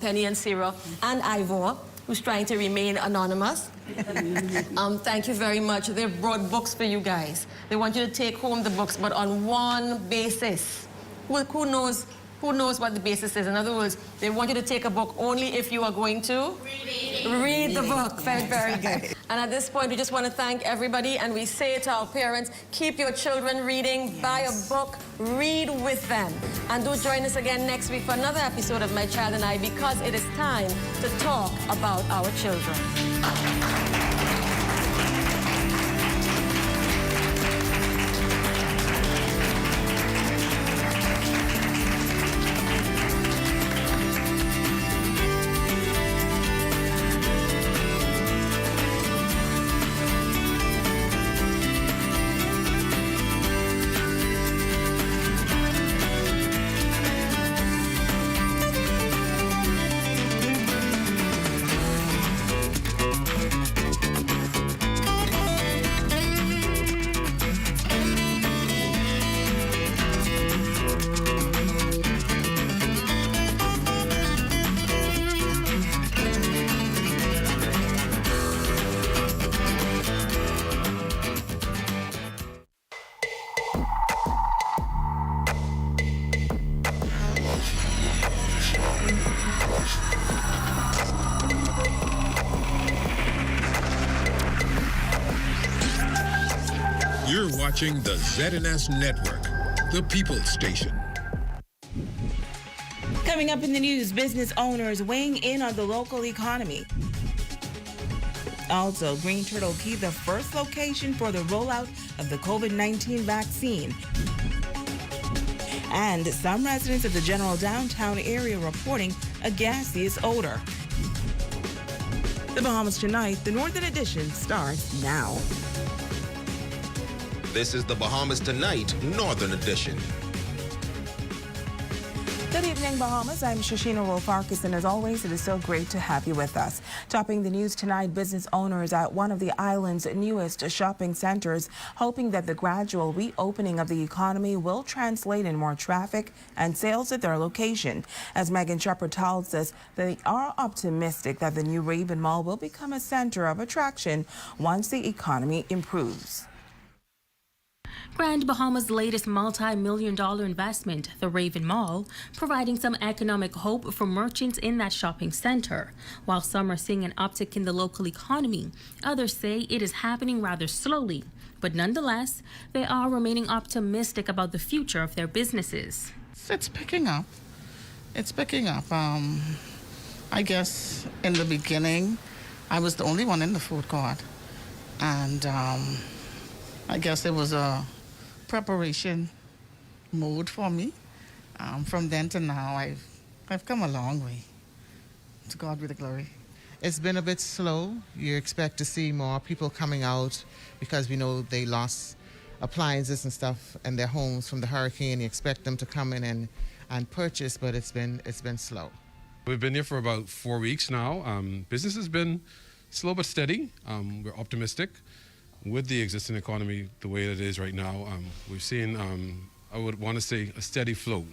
Penny and Sarah and Ivor, who's trying to remain anonymous. Thank you very much. They've brought books for you guys. They want you to take home the books, but on one basis. Who knows what the basis is? In other words, they want you to take a book only if you are going to read the book. Very, very good. And at this point, we just want to thank everybody, and we say to our parents, keep your children reading, buy a book, read with them. And do join us again next week for another episode of My Child and I, because it is time to talk about our children. You're watching the ZNS Network, the People's Station. Coming up in the news, business owners weighing in on the local economy. Also, Green Turtle Key, the first location for the rollout of the COVID-19 vaccine. And some residents of the general downtown area reporting a gaseous odor. The Bahamas Tonight, the Northern Edition, starts now. This is the Bahamas Tonight, Northern Edition. Good evening, Bahamas. I'm Shoshina Wolfarkis, and as always, it is so great to have you with us. Topping the news tonight, business owners at one of the island's newest shopping centers hoping that the gradual reopening of the economy will translate in more traffic and sales at their location. As Megan Shepard tells us, they are optimistic that the new Raven Mall will become a center of attraction once the economy improves. Grand Bahama's latest multi-million-dollar investment, the Raven Mall, providing some economic hope for merchants in that shopping center. While some are seeing an uptick in the local economy, others say it is happening rather slowly. But nonetheless, they are remaining optimistic about the future of their businesses. It's picking up. It's picking up. I guess in the beginning, I was the only one in the food court. And I guess it was a preparation mode for me. From then to now, I've come a long way. To God be the glory. It's been a bit slow. You expect to see more people coming out because we know they lost appliances and stuff in their homes from the hurricane. You expect them to come in and purchase, but it's been slow. We've been here for about 4 weeks now. Business has been slow but steady. We're optimistic. With the existing economy the way it is right now, we've seen, I would want to say, a steady flow.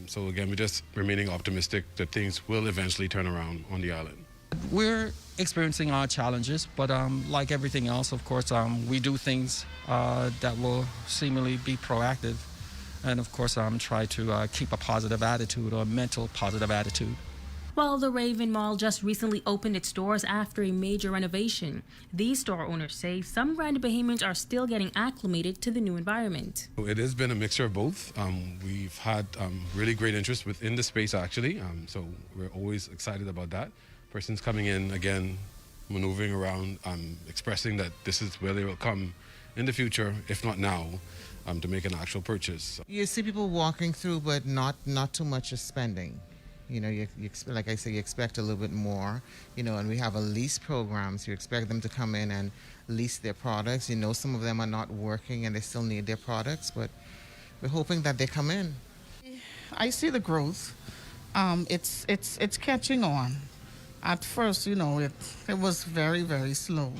So again, we're just remaining optimistic that things will eventually turn around on the island. We're experiencing our challenges, but like everything else, of course, we do things that will seemingly be proactive. And of course, try to keep a positive attitude or a mental positive attitude. While the Raven Mall just recently opened its doors after a major renovation, these store owners say some Grand Bahamians are still getting acclimated to the new environment. It has been a mixture of both. We've had really great interest within the space, actually, so we're always excited about that. Persons coming in, again, maneuvering around, expressing that this is where they will come in the future, if not now, to make an actual purchase. You see people walking through, but not too much of spending. You know, like I say, you expect a little bit more, you know, and we have a lease program, so you expect them to come in and lease their products. You know, some of them are not working and they still need their products, but we're hoping that they come in. I see the growth. It's catching on. At first, you know, it was very, very slow.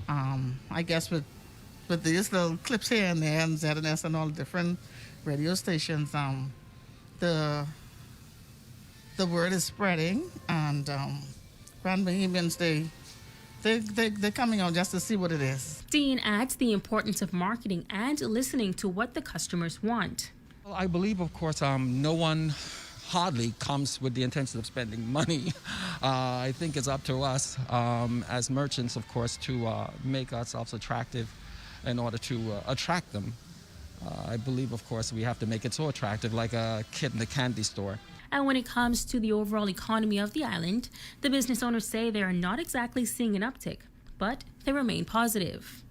I guess with these little clips here and there and ZNS and all different radio stations, the the word is spreading, and Grand Bahamians, they're coming out just to see what it is. Dean adds the importance of marketing and listening to what the customers want. Well, I believe, of course, no one hardly comes with the intention of spending money. I think it's up to us as merchants, of course, to make ourselves attractive in order to attract them. I believe, of course, we have to make it so attractive, like a kid in the candy store. And when it comes to the overall economy of the island, the business owners say they are not exactly seeing an uptick, but they remain positive.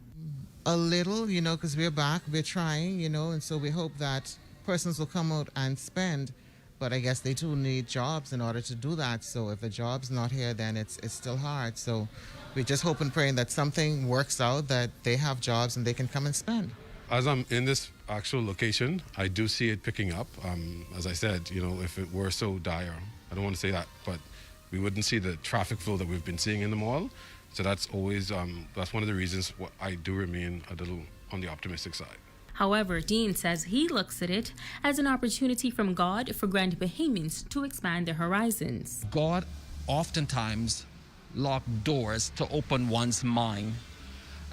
A little, you know, because we're back, we're trying, you know, and so we hope that persons will come out and spend. But I guess they too need jobs in order to do that. So if a job's not here, then it's still hard. So we just hope and praying that something works out, that they have jobs and they can come and spend. As I'm in this actual location, I do see it picking up. As I said, you know, if it were so dire, I don't want to say that, but we wouldn't see the traffic flow that we've been seeing in the mall. So that's always, that's one of the reasons why I do remain a little on the optimistic side. However, Dean says he looks at it as an opportunity from God for Grand Bahamians to expand their horizons. God oftentimes locked doors to open one's mind.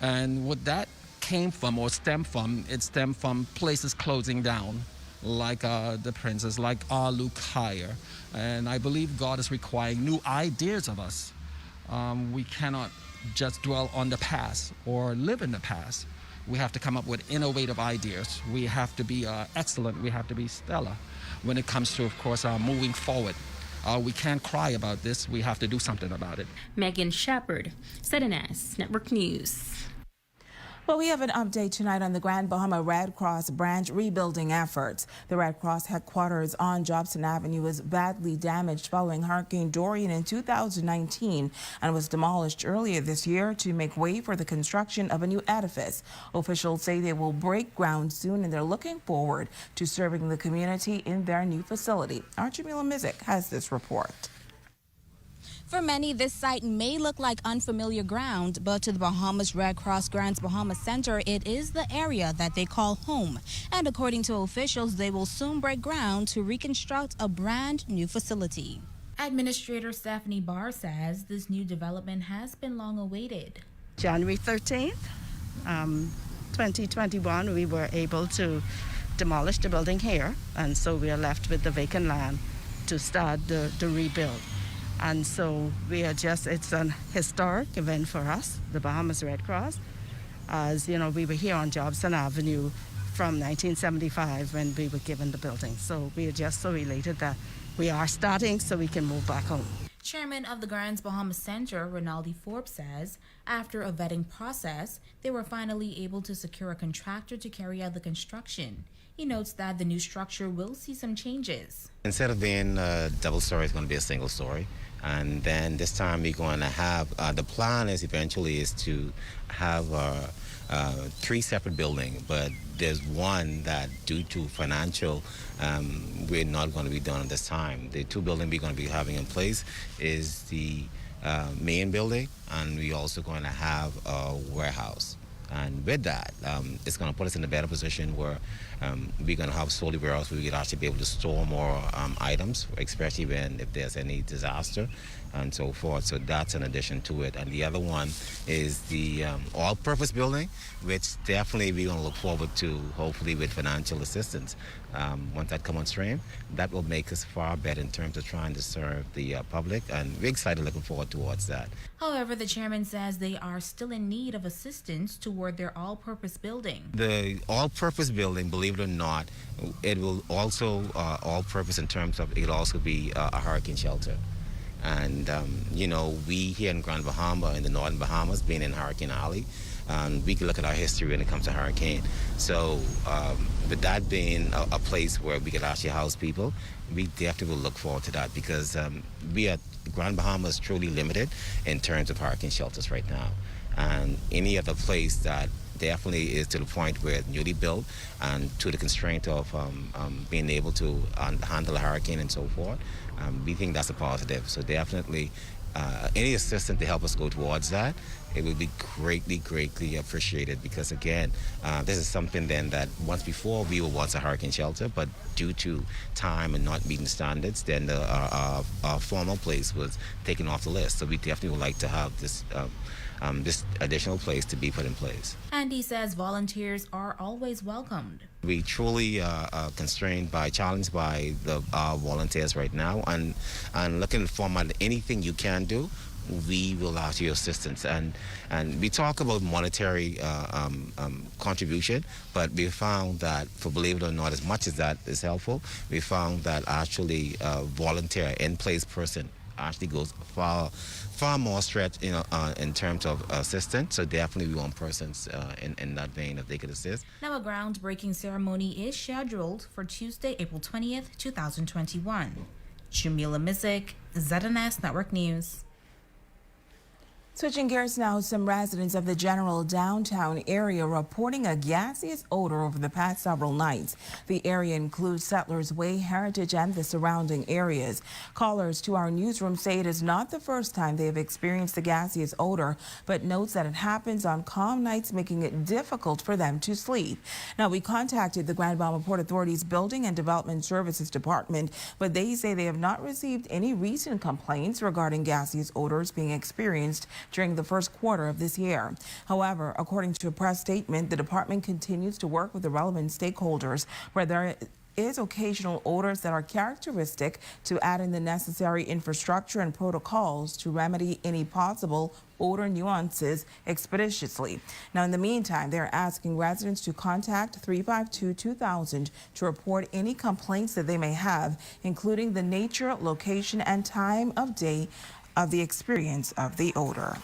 And what that came from or stemmed from, it stemmed from places closing down, like the Princess, like Alukaya. And I believe God is requiring new ideas of us. We cannot just dwell on the past or live in the past. We have to come up with innovative ideas. We have to be excellent. We have to be stellar when it comes to, of course, moving forward. We can't cry about this. We have to do something about it. Megan Shepard, ZNS Network News. Well, we have an update tonight on the Grand Bahama Red Cross branch rebuilding efforts. The Red Cross headquarters on Jobson Avenue was badly damaged following Hurricane Dorian in 2019 and was demolished earlier this year to make way for the construction of a new edifice. Officials say they will break ground soon and they're looking forward to serving the community in their new facility. Archimila Mizik has this report. For many, this site may look like unfamiliar ground, but to the Bahamas Red Cross Grants Bahama Center, it is the area that they call home. And according to officials, they will soon break ground to reconstruct a brand new facility. Administrator Stephanie Barr says this new development has been long awaited. January 13th, 2021, we were able to demolish the building here, and so we are left with the vacant land to start the rebuild. And so we are it's an historic event for us, the Bahamas Red Cross. As you know, we were here on Jobson Avenue from 1975 when we were given the building. So we are just so elated that we are starting so we can move back home. Chairman of the Grants Bahama Center, Rinaldi Forbes, says after a vetting process, they were finally able to secure a contractor to carry out the construction. He notes that the new structure will see some changes. Instead of being a double story, it's going to be a single story. And then this time we're going to have, the plan is eventually is to have 3 separate buildings, but there's one that due to financial, we're not going to be done at this time. The 2 buildings we're going to be having in place is the main building, and we're also going to have a warehouse. And with that, it's going to put us in a better position where we're going to have solely warehouse where we could actually be able to store more items, especially if there's any disaster and so forth. So that's an addition to it. And the other one is the all-purpose building, which definitely we're going to look forward to, hopefully with financial assistance. Once that comes on stream, that will make us far better in terms of trying to serve the public, and we're excited, looking forward towards that. However, the chairman says they are still in need of assistance toward their all-purpose building. The all-purpose building, believe it or not, it will also all-purpose in terms of it'll also be a hurricane shelter. And, you know, we here in Grand Bahama, in the Northern Bahamas, being in Hurricane Alley, we can look at our history when it comes to hurricane. So, with that being a place where we could actually house people, we definitely will look forward to that because we at Grand Bahama is truly limited in terms of hurricane shelters right now. And any other place that definitely is to the point where it's newly built and to the constraint of being able to handle a hurricane and so forth, we think that's a positive. So definitely any assistance to help us go towards that, it would be greatly appreciated, because again, this is something then that once before we were once a hurricane shelter, but due to time and not meeting standards, then our former place was taken off the list. So we definitely would like to have this this additional place to be put in place. And he says volunteers are always welcomed. We truly are constrained by, challenged by our volunteers right now, and looking for anything you can do, we will ask your assistance. And we talk about monetary contribution, but we found that, for believe it or not, as much as that is helpful, we found that actually volunteer in-place person actually goes far more stretch, in terms of assistance. So definitely we want persons in that vein if they could assist. Now, a groundbreaking ceremony is scheduled for Tuesday, April 20th, 2021. Jamila Mizik, ZNS Network News. Switching gears now, some residents of the general downtown area reporting a gaseous odor over the past several nights. The area includes Settlers Way, Heritage, and the surrounding areas. Callers to our newsroom say it is not the first time they have experienced the gaseous odor, but notes that it happens on calm nights, making it difficult for them to sleep. Now, we contacted the Grand Bahama Port Authority's Building and Development Services Department, but they say they have not received any recent complaints regarding gaseous odors being experienced during the first quarter of this year. However, according to a press statement, the department continues to work with the relevant stakeholders where there is occasional odors that are characteristic to add in the necessary infrastructure and protocols to remedy any possible odor nuances expeditiously. Now, in the meantime, they're asking residents to contact 352-2000 to report any complaints that they may have, including the nature, location, and time of day of the experience of the odor.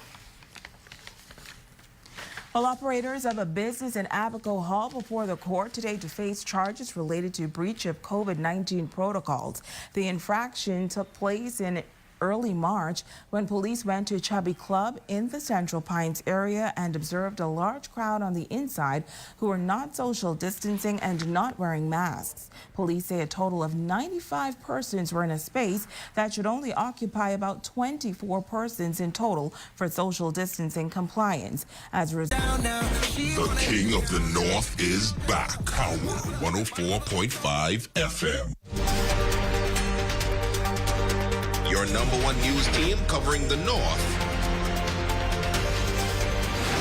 Well, operators of a business in Abaco hauled before the court today to face charges related to breach of COVID-19 protocols. The infraction took place in early March when police went to Chubby Club in the Central Pines area and observed a large crowd on the inside who were not social distancing and not wearing masks. Police say a total of 95 persons were in a space that should only occupy about 24 persons in total for social distancing compliance. As a result, The King of the North is back. Power 104.5 FM. Your #1 news team covering the North.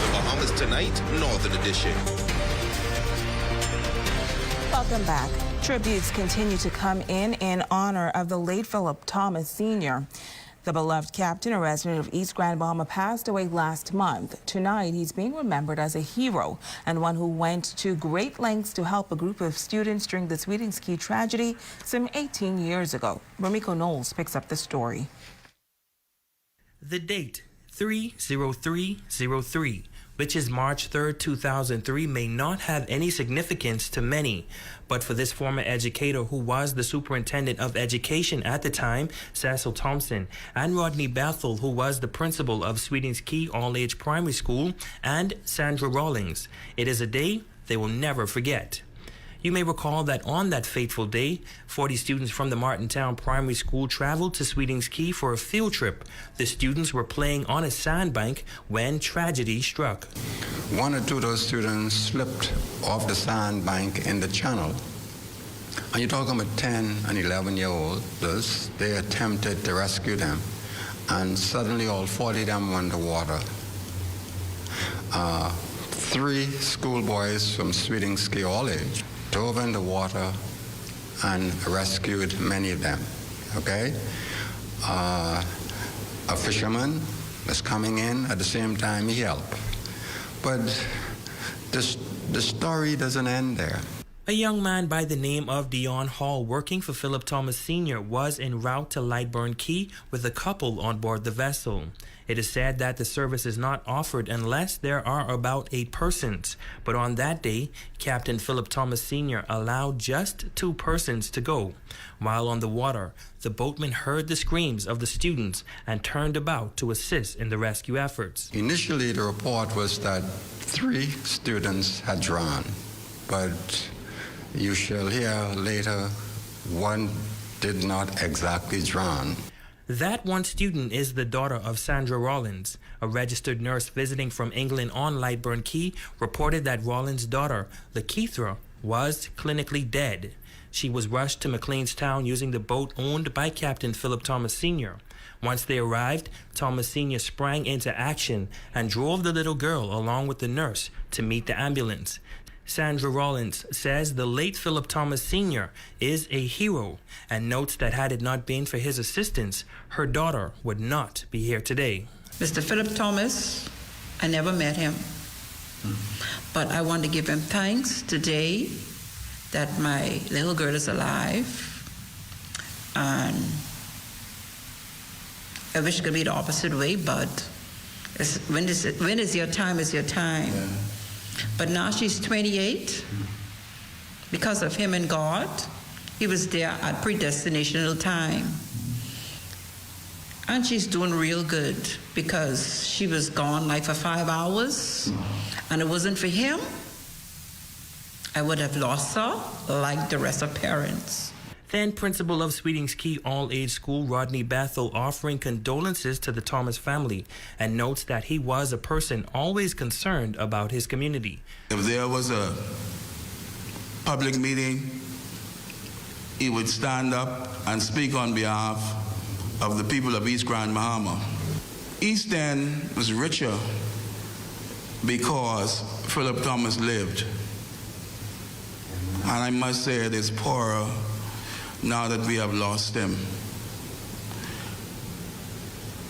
The Bahamas Tonight, Northern Edition. welcome back. Tributes continue to come in honor of the late Philip Thomas Sr. The beloved captain, a resident of East Grand Bahama, passed away last month. Tonight, he's being remembered as a hero and one who went to great lengths to help a group of students during the Sweetings Key tragedy some 18 years ago. Romiko Knowles picks up the story. The date, 3/03/03, which is March 3rd, 2003, may not have any significance to many. But for this former educator who was the superintendent of education at the time, Cecil Thompson, and Rodney Bethel, who was the principal of Sweetings Key All-Age Primary School, and Sandra Rawlings, it is a day they will never forget. You may recall that on that fateful day, 40 students from the Martintown Primary School traveled to Sweetings Key for a field trip. The students were playing on a sandbank when tragedy struck. One or two of those students slipped off the sandbank in the channel. And you're talking about 10 and 11-year-olds. They attempted to rescue them, and suddenly all 40 of them were underwater. 3 schoolboys from Sweetings Key All-Age dove in the water and rescued many of them, okay? A fisherman was coming in at the same time he helped. But the story doesn't end there. A young man by the name of Dion Hall, working for Philip Thomas Sr., was en route to Lightburn Key with a couple on board the vessel. It is said that the service is not offered unless there are about 8 persons. But on that day, Captain Philip Thomas Sr. allowed just 2 persons to go. While on the water, the boatman heard the screams of the students and turned about to assist in the rescue efforts. Initially, the report was that 3 students had drowned, but you shall hear later one did not exactly drown. That one student is the daughter of Sandra Rollins. A registered nurse visiting from England on Lightburn Key reported that Rollins' daughter, Lakeithra, was clinically dead. She was rushed to McLeanstown using the boat owned by Captain Philip Thomas Sr. Once they arrived, Thomas Sr. sprang into action and drove the little girl along with the nurse to meet the ambulance. Sandra Rollins says the late Philip Thomas Sr. is a hero and notes that had it not been for his assistance, her daughter would not be here today. Mr. Philip Thomas, I never met him, but I want to give him thanks today that my little girl is alive, and I wish it could be the opposite way, but when is your time is your time. Yeah. But now she's 28. Because of him and God, he was there at predestinational time. And she's doing real good because she was gone like for 5 hours, and it wasn't for him, I would have lost her like the rest of parents. Then Principal of Sweetings Key All-Age School, Rodney Bethel, offering condolences to the Thomas family and notes that he was a person always concerned about his community. If there was a public meeting, he would stand up and speak on behalf of the people of East Grand Bahama. East End was richer because Philip Thomas lived. And I must say it is poorer now that we have lost him.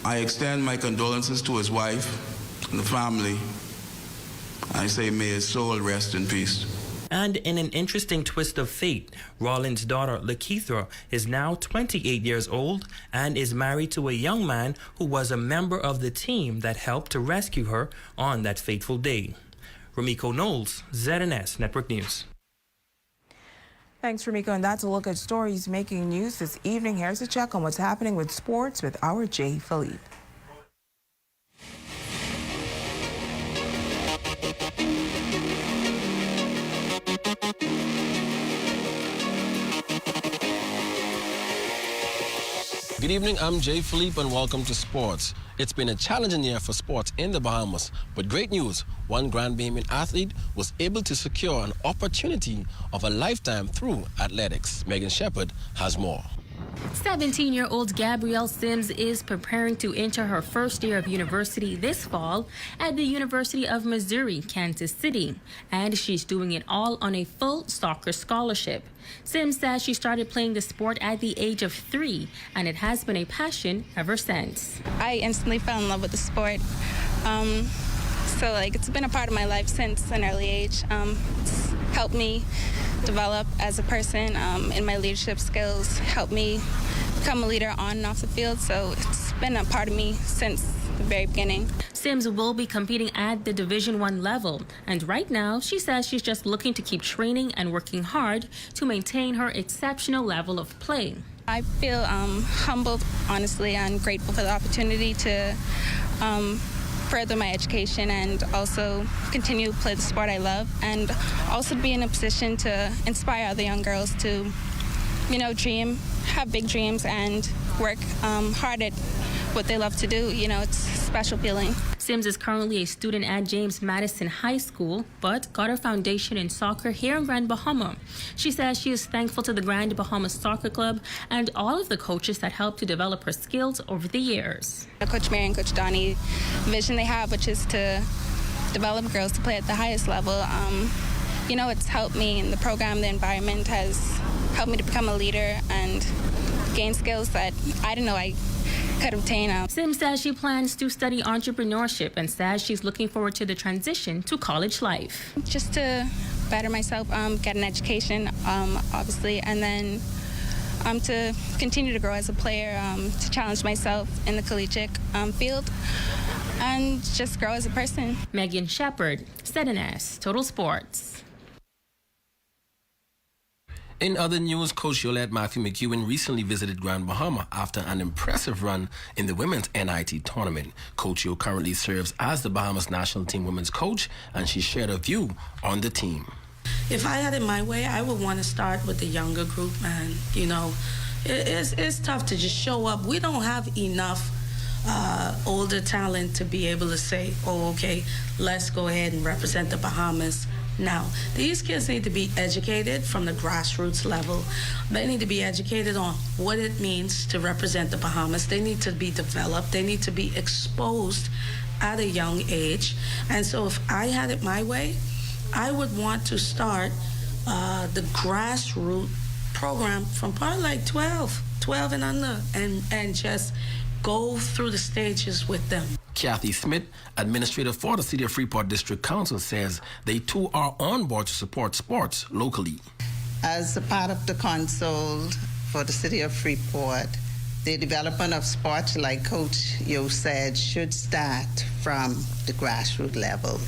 I extend my condolences to his wife and the family. I say may his soul rest in peace. And in an interesting twist of fate, Rollins' daughter, Lakeithra, is now 28 years old and is married to a young man who was a member of the team that helped to rescue her on that fateful day. Ramiko Knowles, ZNS Network News. Thanks, Ramiko. And that's a look at stories making news this evening. Here's a check on what's happening with sports with our Jay Philippe. Good evening, I'm Jay Philippe and welcome to Sports. It's been a challenging year for sports in the Bahamas, but great news, one Grand Bahamian athlete was able to secure an opportunity of a lifetime through athletics. Megan Shepherd has more. 17-year-old Gabrielle Sims is preparing to enter her first year of university this fall at the University of Missouri, Kansas City, and she's doing it all on a full soccer scholarship. Sims says she started playing the sport at the age of 3, and it has been a passion ever since. I instantly fell in love with the sport. So it's been a part of my life since an early age. It's helped me develop as a person in my leadership skills, helped me become a leader on and off the field. So it's been a part of me since the very beginning. Sims will be competing at the Division I level, and right now she says she's just looking to keep training and working hard to maintain her exceptional level of play. I feel humbled, honestly, and grateful for the opportunity to further my education and also continue to play the sport I love, and also be in a position to inspire other young girls to, dream, have big dreams, and work hard at what they love to do. It's a special feeling. Sims is currently a student at James Madison High School, but got her foundation in soccer here in Grand Bahama. She says she is thankful to the Grand Bahama Soccer Club and all of the coaches that helped to develop her skills over the years. Coach Mary and Coach Donnie, the vision they have, which is to develop girls to play at the highest level, it's helped me in the program. The environment has helped me to become a leader and gain skills that I didn't know I could obtain. Sims says she plans to study entrepreneurship and says she's looking forward to the transition to college life. Just to better myself, get an education, obviously, and then to continue to grow as a player, to challenge myself in the collegiate field, and just grow as a person. Megan Shepherd, ZNS Total Sports. In other news, Coach Yolette Matthew McEwen recently visited Grand Bahama after an impressive run in the women's NIT tournament. Coach Yo currently serves as the Bahamas national team women's coach, and she shared a view on the team. If I had it my way, I would want to start with the younger group, and it's tough to just show up. We don't have enough older talent to be able to say, oh, okay, let's go ahead and represent the Bahamas now. These kids need to be educated from the grassroots level. They need to be educated on what it means to represent the Bahamas. They need to be developed. They need to be exposed at a young age. And so if I had it my way, I would want to start the grassroots program from probably like 12 and under, and just go through the stages with them. Kathy Smith, administrator for the City of Freeport District Council, says they too are on board to support sports locally. As a part of the council for the City of Freeport, the development of sports, like Coach Yo said, should start from the grassroots level.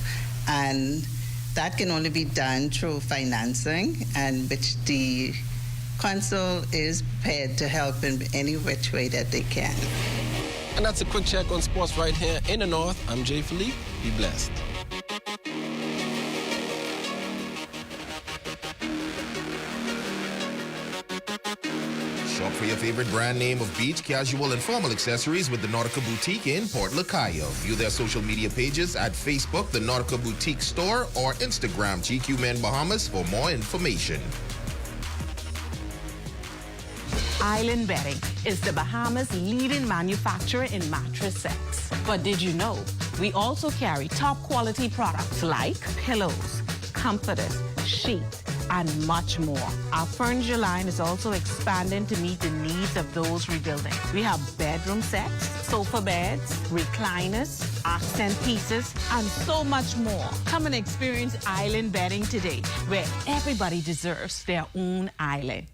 And that can only be done through financing, and which the council is prepared to help in any which way that they can. And that's a quick check on sports right here in the North. I'm Jay Philippe. Be blessed. Shop for your favorite brand name of beach, casual, and formal accessories with the Nautica Boutique in Port Lacayo. View their social media pages at Facebook, the Nautica Boutique Store, or Instagram, GQ Men Bahamas, for more information. Island Bedding is the Bahamas' leading manufacturer in mattress sets. But did you know we also carry top quality products like pillows, comforters, sheets, and much more. Our furniture line is also expanding to meet the needs of those rebuilding. We have bedroom sets, sofa beds, recliners, accent pieces, and so much more. Come and experience Island Bedding today, where everybody deserves their own island.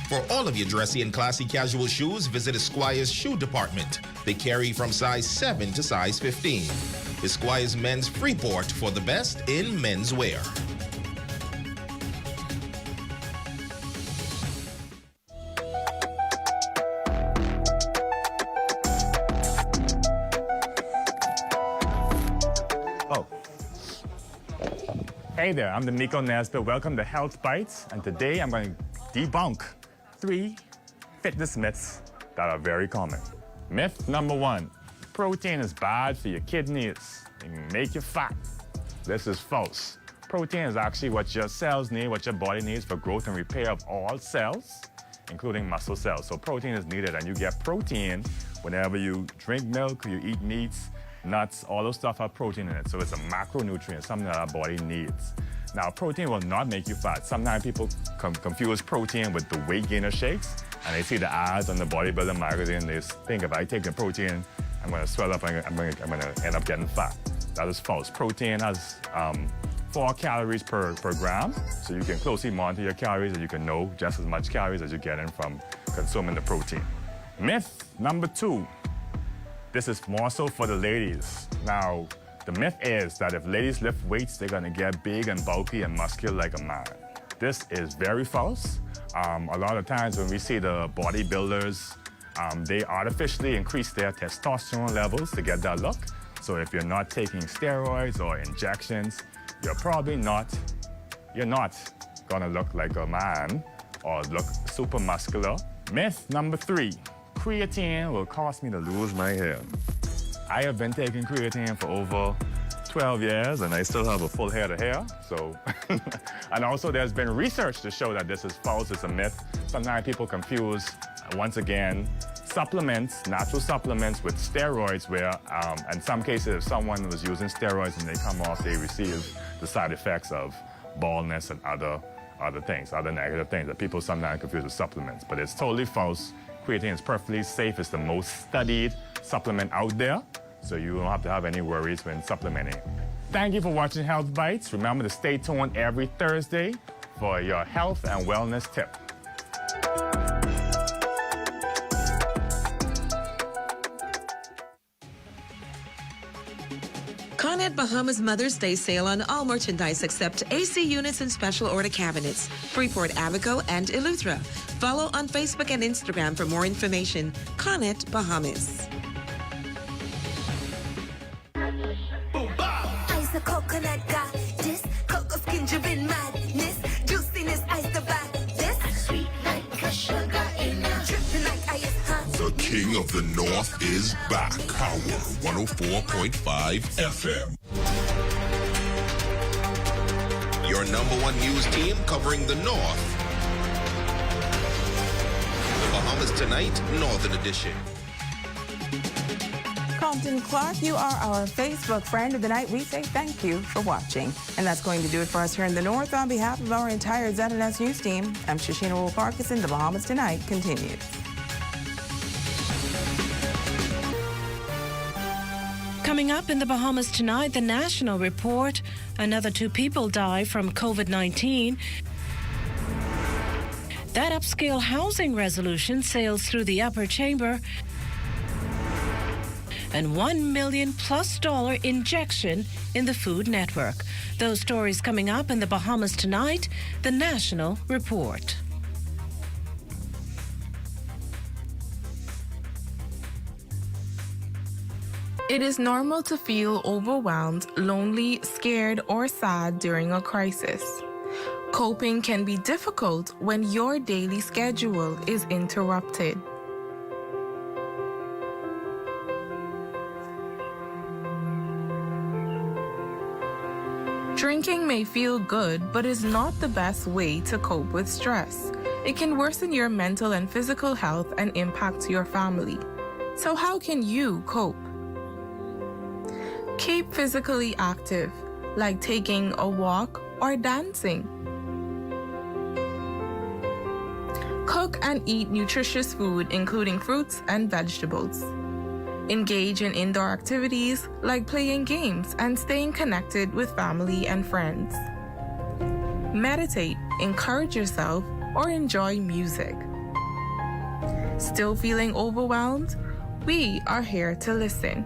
For all of your dressy and classy casual shoes, visit Esquire's Shoe Department. They carry from size 7 to size 15. Esquire's Men's Freeport for the best in menswear. Oh. Hey there, I'm D'Amico Nesbitt. Welcome to Health Bites, and today I'm going to debunk 3 fitness myths that are very common. Myth number 1, protein is bad for your kidneys. It can make you fat. This is false. Protein is actually what your cells need, what your body needs for growth and repair of all cells, including muscle cells. So protein is needed, and you get protein whenever you drink milk, you eat meats, nuts, all those stuff have protein in it. So it's a macronutrient, something that our body needs. Now, protein will not make you fat. Sometimes people confuse protein with the weight gainer shakes, and they see the ads on the bodybuilding magazine, and they think if I take the protein, I'm going to swell up, I'm going to end up getting fat. That is false. Protein has 4 calories per gram, so you can closely monitor your calories, and you can know just as much calories as you're getting from consuming the protein. Myth number 2. This is more so for the ladies. Now, the myth is that if ladies lift weights, they're gonna get big and bulky and muscular like a man. This is very false. A lot of times when we see the bodybuilders, they artificially increase their testosterone levels to get that look. So if you're not taking steroids or injections, you're not gonna look like a man or look super muscular. Myth number 3, creatine will cause me to lose my hair. I have been taking creatine for over 12 years, and I still have a full head of hair. So, and also there's been research to show that this is false, it's a myth. Sometimes people confuse, once again, supplements, natural supplements with steroids, where in some cases, if someone was using steroids and they come off, they receive the side effects of baldness and other things, other negative things that people sometimes confuse with supplements. But it's totally false. Creatine is perfectly safe. It's the most studied supplement out there, so you don't have to have any worries when supplementing. Thank you for watching Health Bites. Remember to stay tuned every Thursday for your health and wellness tip. Connet Bahamas Mother's Day sale on all merchandise except AC units and special order cabinets. Freeport, Abaco, and Eleuthera. Follow on Facebook and Instagram for more information. Connet Bahamas. Ice the coconut got this. Cocoa skin driven madness. Juiciness, ice the back. This sweet. The King of the North is back. Power 104.5 FM. Your #1 news team covering the North. The Bahamas Tonight, Northern Edition. Compton Clark, you are our Facebook friend of the night. We say thank you for watching. And that's going to do it for us here in the North. On behalf of our entire ZNS News team, I'm Shoshana Wolf-Parkinson. The Bahamas Tonight continues. Coming up in the Bahamas Tonight, the national report. Another 2 people die from COVID-19. That upscale housing resolution sails through the upper chamber. And $1 million+ injection in the Food Network. Those stories coming up in the Bahamas Tonight, the National Report. It is normal to feel overwhelmed, lonely, scared, or sad during a crisis. Coping can be difficult when your daily schedule is interrupted. Drinking may feel good, but is not the best way to cope with stress. It can worsen your mental and physical health and impact your family. So how can you cope? Keep physically active, like taking a walk or dancing. Cook and eat nutritious food, including fruits and vegetables. Engage in indoor activities like playing games and staying connected with family and friends. Meditate, encourage yourself, or enjoy music. Still feeling overwhelmed? We are here to listen.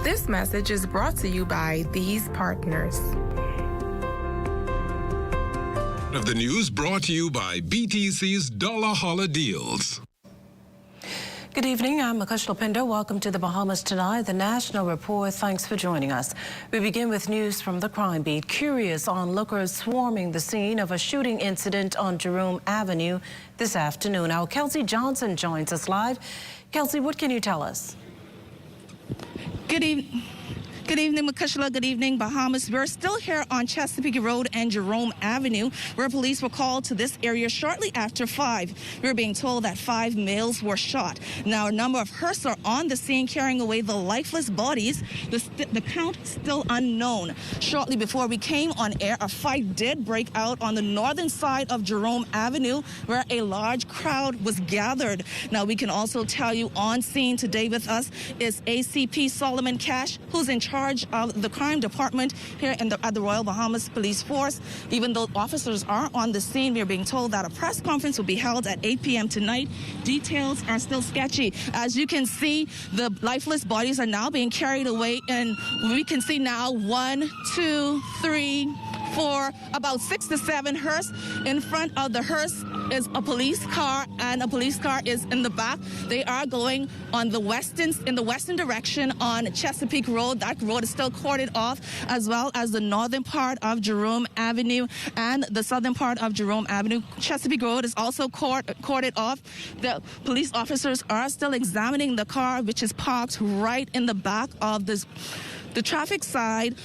This message is brought to you by these partners. Of the news brought to you by BTC's Dollar Holla Deals. Good evening, I'm Makushla Pinder. Welcome to the Bahamas Tonight, the National Report. Thanks for joining us. We begin with news from the crime beat. Curious onlookers swarming the scene of a shooting incident on Jerome Avenue this afternoon. Our Kelsey Johnson joins us live. Kelsey, what can you tell us? Good evening. Good evening, Makushla. Good evening, Bahamas. We're still here on Chesapeake Road and Jerome Avenue, where police were called to this area shortly after 5. We're being told that 5 males were shot. Now, a number of hearses are on the scene carrying away the lifeless bodies. The count still unknown. Shortly before we came on air, a fight did break out on the northern side of Jerome Avenue, where a large crowd was gathered. Now, we can also tell you on scene today with us is ACP Solomon Cash, who's in charge of the crime department here at the Royal Bahamas Police Force. Even though officers are on the scene, we're being told that a press conference will be held at 8 p.m. tonight. Details are still sketchy. As you can see, the lifeless bodies are now being carried away, and we can see now 1, 2, 3, 4, about 6 to 7 hearse. In front of the hearse is a police car, and a police car is in the back. They are going on the in the western direction on Chesapeake Road. That road is still cordoned off, as well as the northern part of Jerome Avenue and the southern part of Jerome Avenue. Chesapeake Road is also cordoned off. The police officers are still examining the car, which is parked right in the back of the traffic sign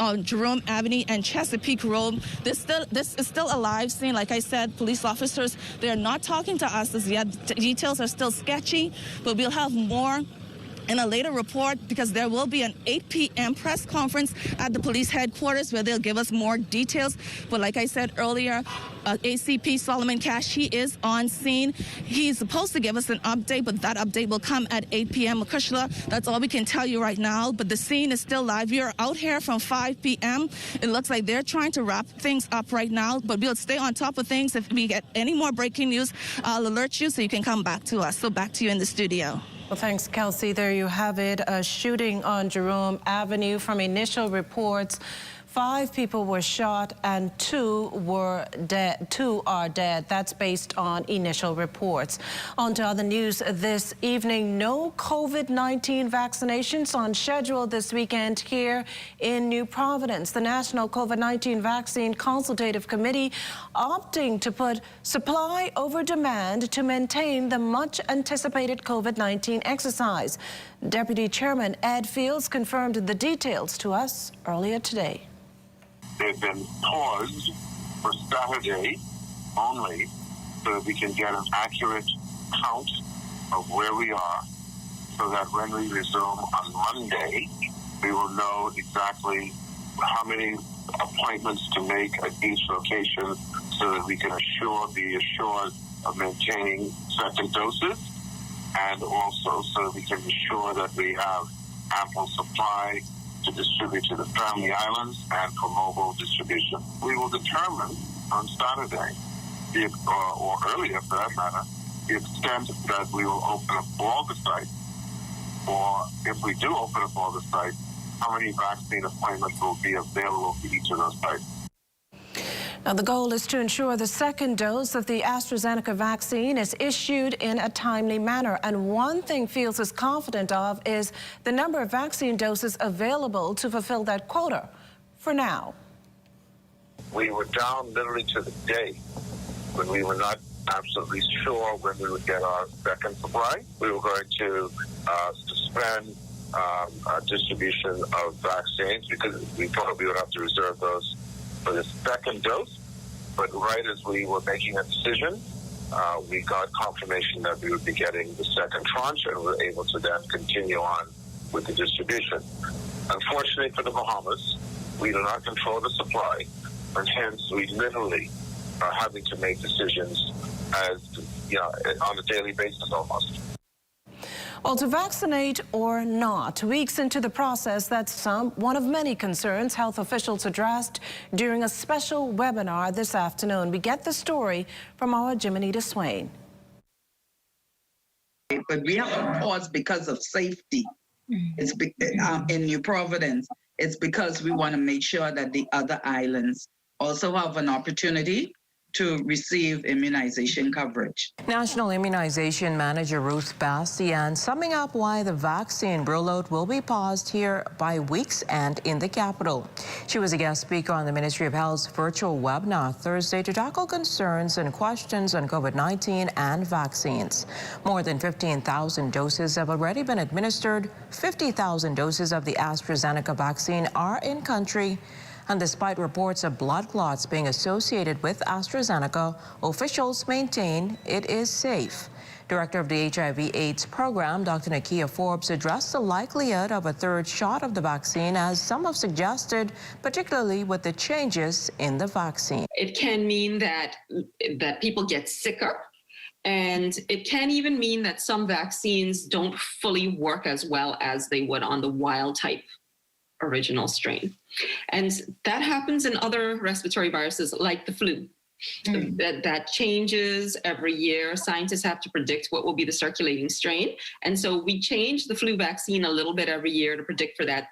on Jerome Avenue and Chesapeake Road. This is still a live scene. Like I said, police officers, they're not talking to us as yet. Details are still sketchy, but we'll have more in a later report, because there will be an 8 p.m. press conference at the police headquarters where they'll give us more details. But like I said earlier, ACP Solomon Cash, he is on scene. He's supposed to give us an update, but that update will come at 8 p.m. Makushla, that's all we can tell you right now. But the scene is still live. We are out here from 5 p.m. It looks like they're trying to wrap things up right now, but we'll stay on top of things. If we get any more breaking news, I'll alert you so you can come back to us. So back to you in the studio. Well, thanks, Kelsey. There you have it, a shooting on Jerome Avenue. From initial reports, 5 people were shot and 2 were dead. 2 are dead. That's based on initial reports. On to other news this evening. No COVID-19 vaccinations on schedule this weekend here in New Providence. The National COVID-19 Vaccine Consultative Committee opting to put supply over demand to maintain the much anticipated COVID-19 exercise. Deputy Chairman Ed Fields confirmed the details to us earlier today. They've been paused for Saturday only so that we can get an accurate count of where we are, so that when we resume on Monday, we will know exactly how many appointments to make at each location so that we can be assured of maintaining second doses, and also so that we can ensure that we have ample supply to distribute to the Family Islands and for mobile distribution. We will determine on Saturday, or earlier for that matter, the extent that we will open up all the sites, or if we do open up all the sites, how many vaccine appointments will be available for each of those sites. Now, the goal is to ensure the second dose of the AstraZeneca vaccine is issued in a timely manner. And one thing Fields is confident of is the number of vaccine doses available to fulfill that quota for now. We were down literally to the day when we were not absolutely sure when we would get our second supply. We were going to suspend distribution of vaccines because we thought we would have to reserve those for the second dose, but right as we were making a decision, we got confirmation that we would be getting the second tranche and were able to then continue on with the distribution. Unfortunately for the Bahamas, we do not control the supply, and hence we literally are having to make decisions on a daily basis almost. Well, to vaccinate or not, weeks into the process, that's one of many concerns health officials addressed during a special webinar this afternoon. We get the story from our Jiminita Swain. But we have to pause because of safety. It's in New Providence. It's because we want to make sure that the other islands also have an opportunity to receive immunization coverage. National Immunization Manager Ruth Bastian summing up why the vaccine rollout will be paused here by week's end in the capital. She was a guest speaker on the Ministry of Health's virtual webinar Thursday to tackle concerns and questions on COVID-19 and vaccines. More than 15,000 doses have already been administered. 50,000 doses of the AstraZeneca vaccine are in country. And despite reports of blood clots being associated with AstraZeneca, officials maintain it is safe. Director of the HIV/AIDS program, Dr. Nakia Forbes, addressed the likelihood of a third shot of the vaccine, as some have suggested, particularly with the changes in the vaccine. It can mean that people get sicker, and it can even mean that some vaccines don't fully work as well as they would on the wild type original strain. And that happens in other respiratory viruses like the flu. That changes every year. Scientists have to predict what will be the circulating strain. And so we change the flu vaccine a little bit every year to predict for that,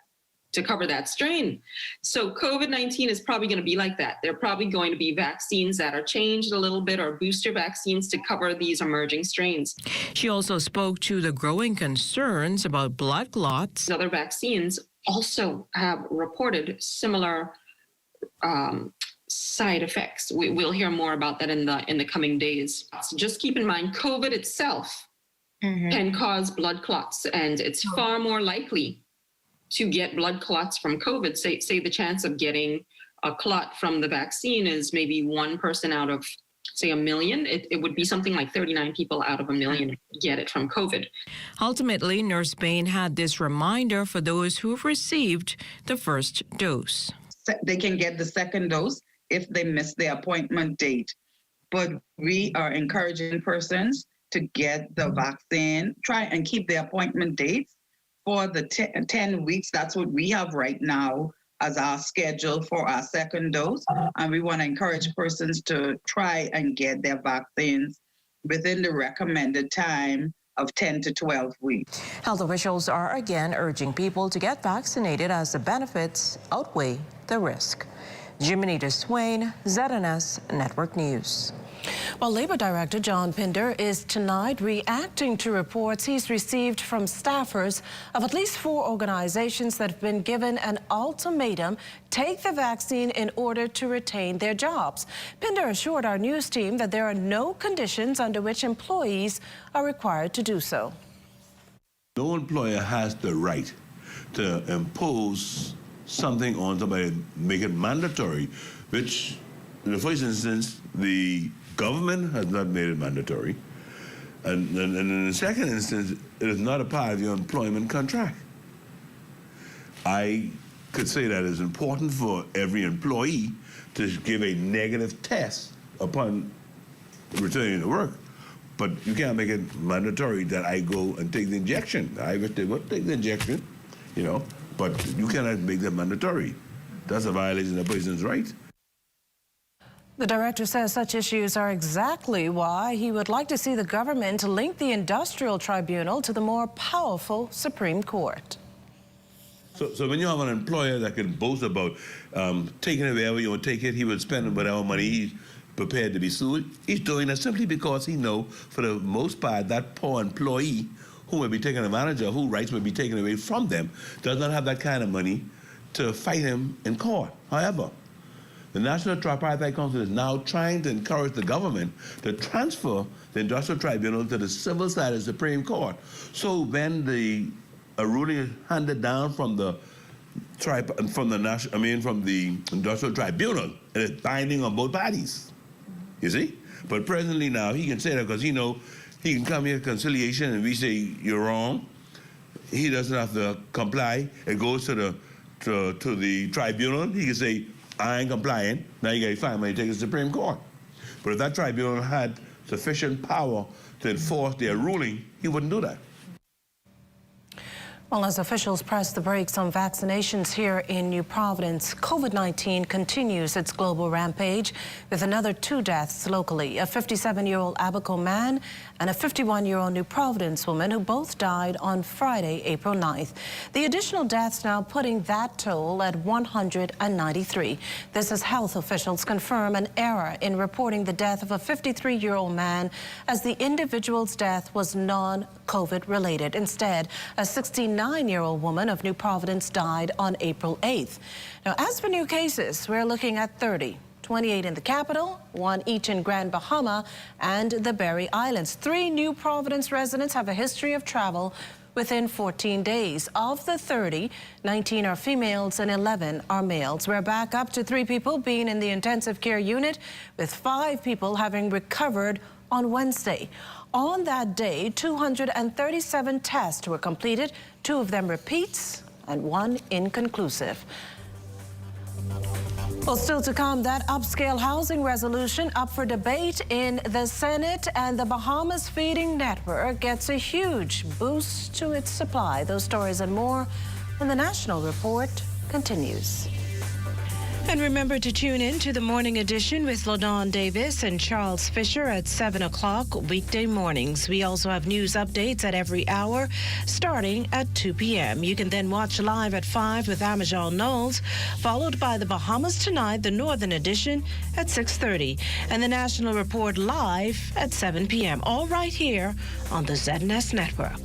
to cover that strain. So COVID-19 is probably going to be like that. There are probably going to be vaccines that are changed a little bit, or booster vaccines to cover these emerging strains. She also spoke to the growing concerns about blood clots. Other vaccines also have reported similar side effects. We'll hear more about that in the coming days. So just keep in mind, COVID itself can cause blood clots, and it's far more likely to get blood clots from COVID. Say the chance of getting a clot from the vaccine is maybe one person out of, say, 1 million. It would be something like 39 people out of 1 million get it from COVID. Ultimately, Nurse Bain had this reminder for those who've received the first dose. They can get the second dose if they miss their appointment date. But we are encouraging persons to get the vaccine, try and keep their appointment dates for the 10 weeks. That's what we have right now as our schedule for our second dose. And we want to encourage persons to try and get their vaccines within the recommended time of 10 to 12 weeks. Health officials are again urging people to get vaccinated as the benefits outweigh the risk. Jimenita Swain, ZNS Network News. Well, Labor Director John Pinder is tonight reacting to reports he's received from staffers of at least 4 organizations that have been given an ultimatum: take the vaccine in order to retain their jobs. Pinder assured our news team that there are no conditions under which employees are required to do so. No employer has the right to impose something on somebody, make it mandatory, which in the first instance, the government has not made it mandatory. And in the second instance, it is not a part of your employment contract. I could say that it's important for every employee to give a negative test upon returning to work. But you can't make it mandatory that I go and take the injection. I wish they would take the injection, you know, but you cannot make that mandatory. That's a violation of a person's right. The director says such issues are exactly why he would like to see the government link the industrial tribunal to the more powerful Supreme Court. So when you have an employer that can boast about taking it wherever you want to take it, he will spend whatever money he's prepared to be sued. He's doing that simply because he knows, for the most part, that poor employee who may be taken advantage of, whose rights may be taken away from them, does not have that kind of money to fight him in court. However, the National Tripartite Council is now trying to encourage the government to transfer the industrial tribunal to the civil side of the Supreme Court. So when a ruling is handed down from the industrial tribunal, it is binding on both parties. You see? But presently now he can say that because he knows he can come here to conciliation and we say you're wrong. He doesn't have to comply. It goes to the tribunal. He can say, I ain't complying. Now you got to find money to take it to the Supreme Court. But if that tribunal had sufficient power to enforce their ruling, he wouldn't do that. Well, as officials press the brakes on vaccinations here in New Providence, COVID-19 continues its global rampage with another 2 deaths locally, a 57-year-old Abaco man and a 51-year-old New Providence woman who both died on Friday, April 9th. The additional deaths now putting that toll at 193. This as health officials confirm an error in reporting the death of a 53-year-old man, as the individual's death was non-COVID related. Instead, a 69-year-old woman of New Providence died on April 8th. Now, as for new cases, we're looking at 30. 28 in the capital, 1 each in Grand Bahama and the Berry Islands. 3 New Providence residents have a history of travel within 14 days. Of the 30, 19 are females and 11 are males. We're back up to 3 people being in the intensive care unit, with 5 people having recovered on Wednesday. On that day, 237 tests were completed, 2 of them repeats and 1 inconclusive. Well, still to come, that upscale housing resolution up for debate in the Senate, and the Bahamas Feeding Network gets a huge boost to its supply. Those stories and more when the National Report continues. And remember to tune in to the morning edition with LaDawn Davis and Charles Fisher at 7 o'clock weekday mornings. We also have news updates at every hour, starting at 2 p.m. You can then watch live at 5 with Amajal Knowles, followed by the Bahamas Tonight, the Northern Edition, at 6:30, and the National Report live at 7 p.m. All right here on the ZNS Network.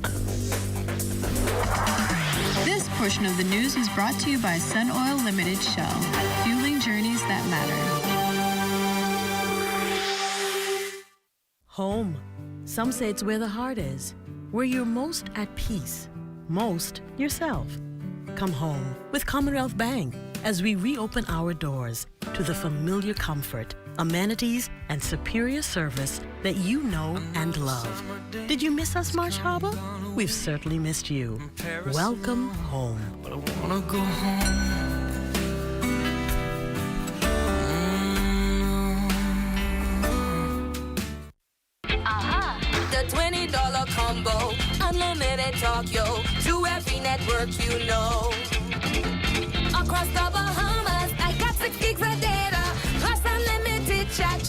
This portion of the news was brought to you by Sun Oil Limited Shell, fueling journeys that matter. Home. Some say it's where the heart is, where you're most at peace, most yourself. Come home with Commonwealth Bank as we reopen our doors to the familiar comfort, amenities, and superior service that you know and love. Did you miss us, Marsh Harbor? We've certainly missed you. Welcome home. But I wanna go home. The $20 combo, unlimited talk, yo, to every network you know. Across the Bahamas, I got 6 gigs of data, plus unlimited chat.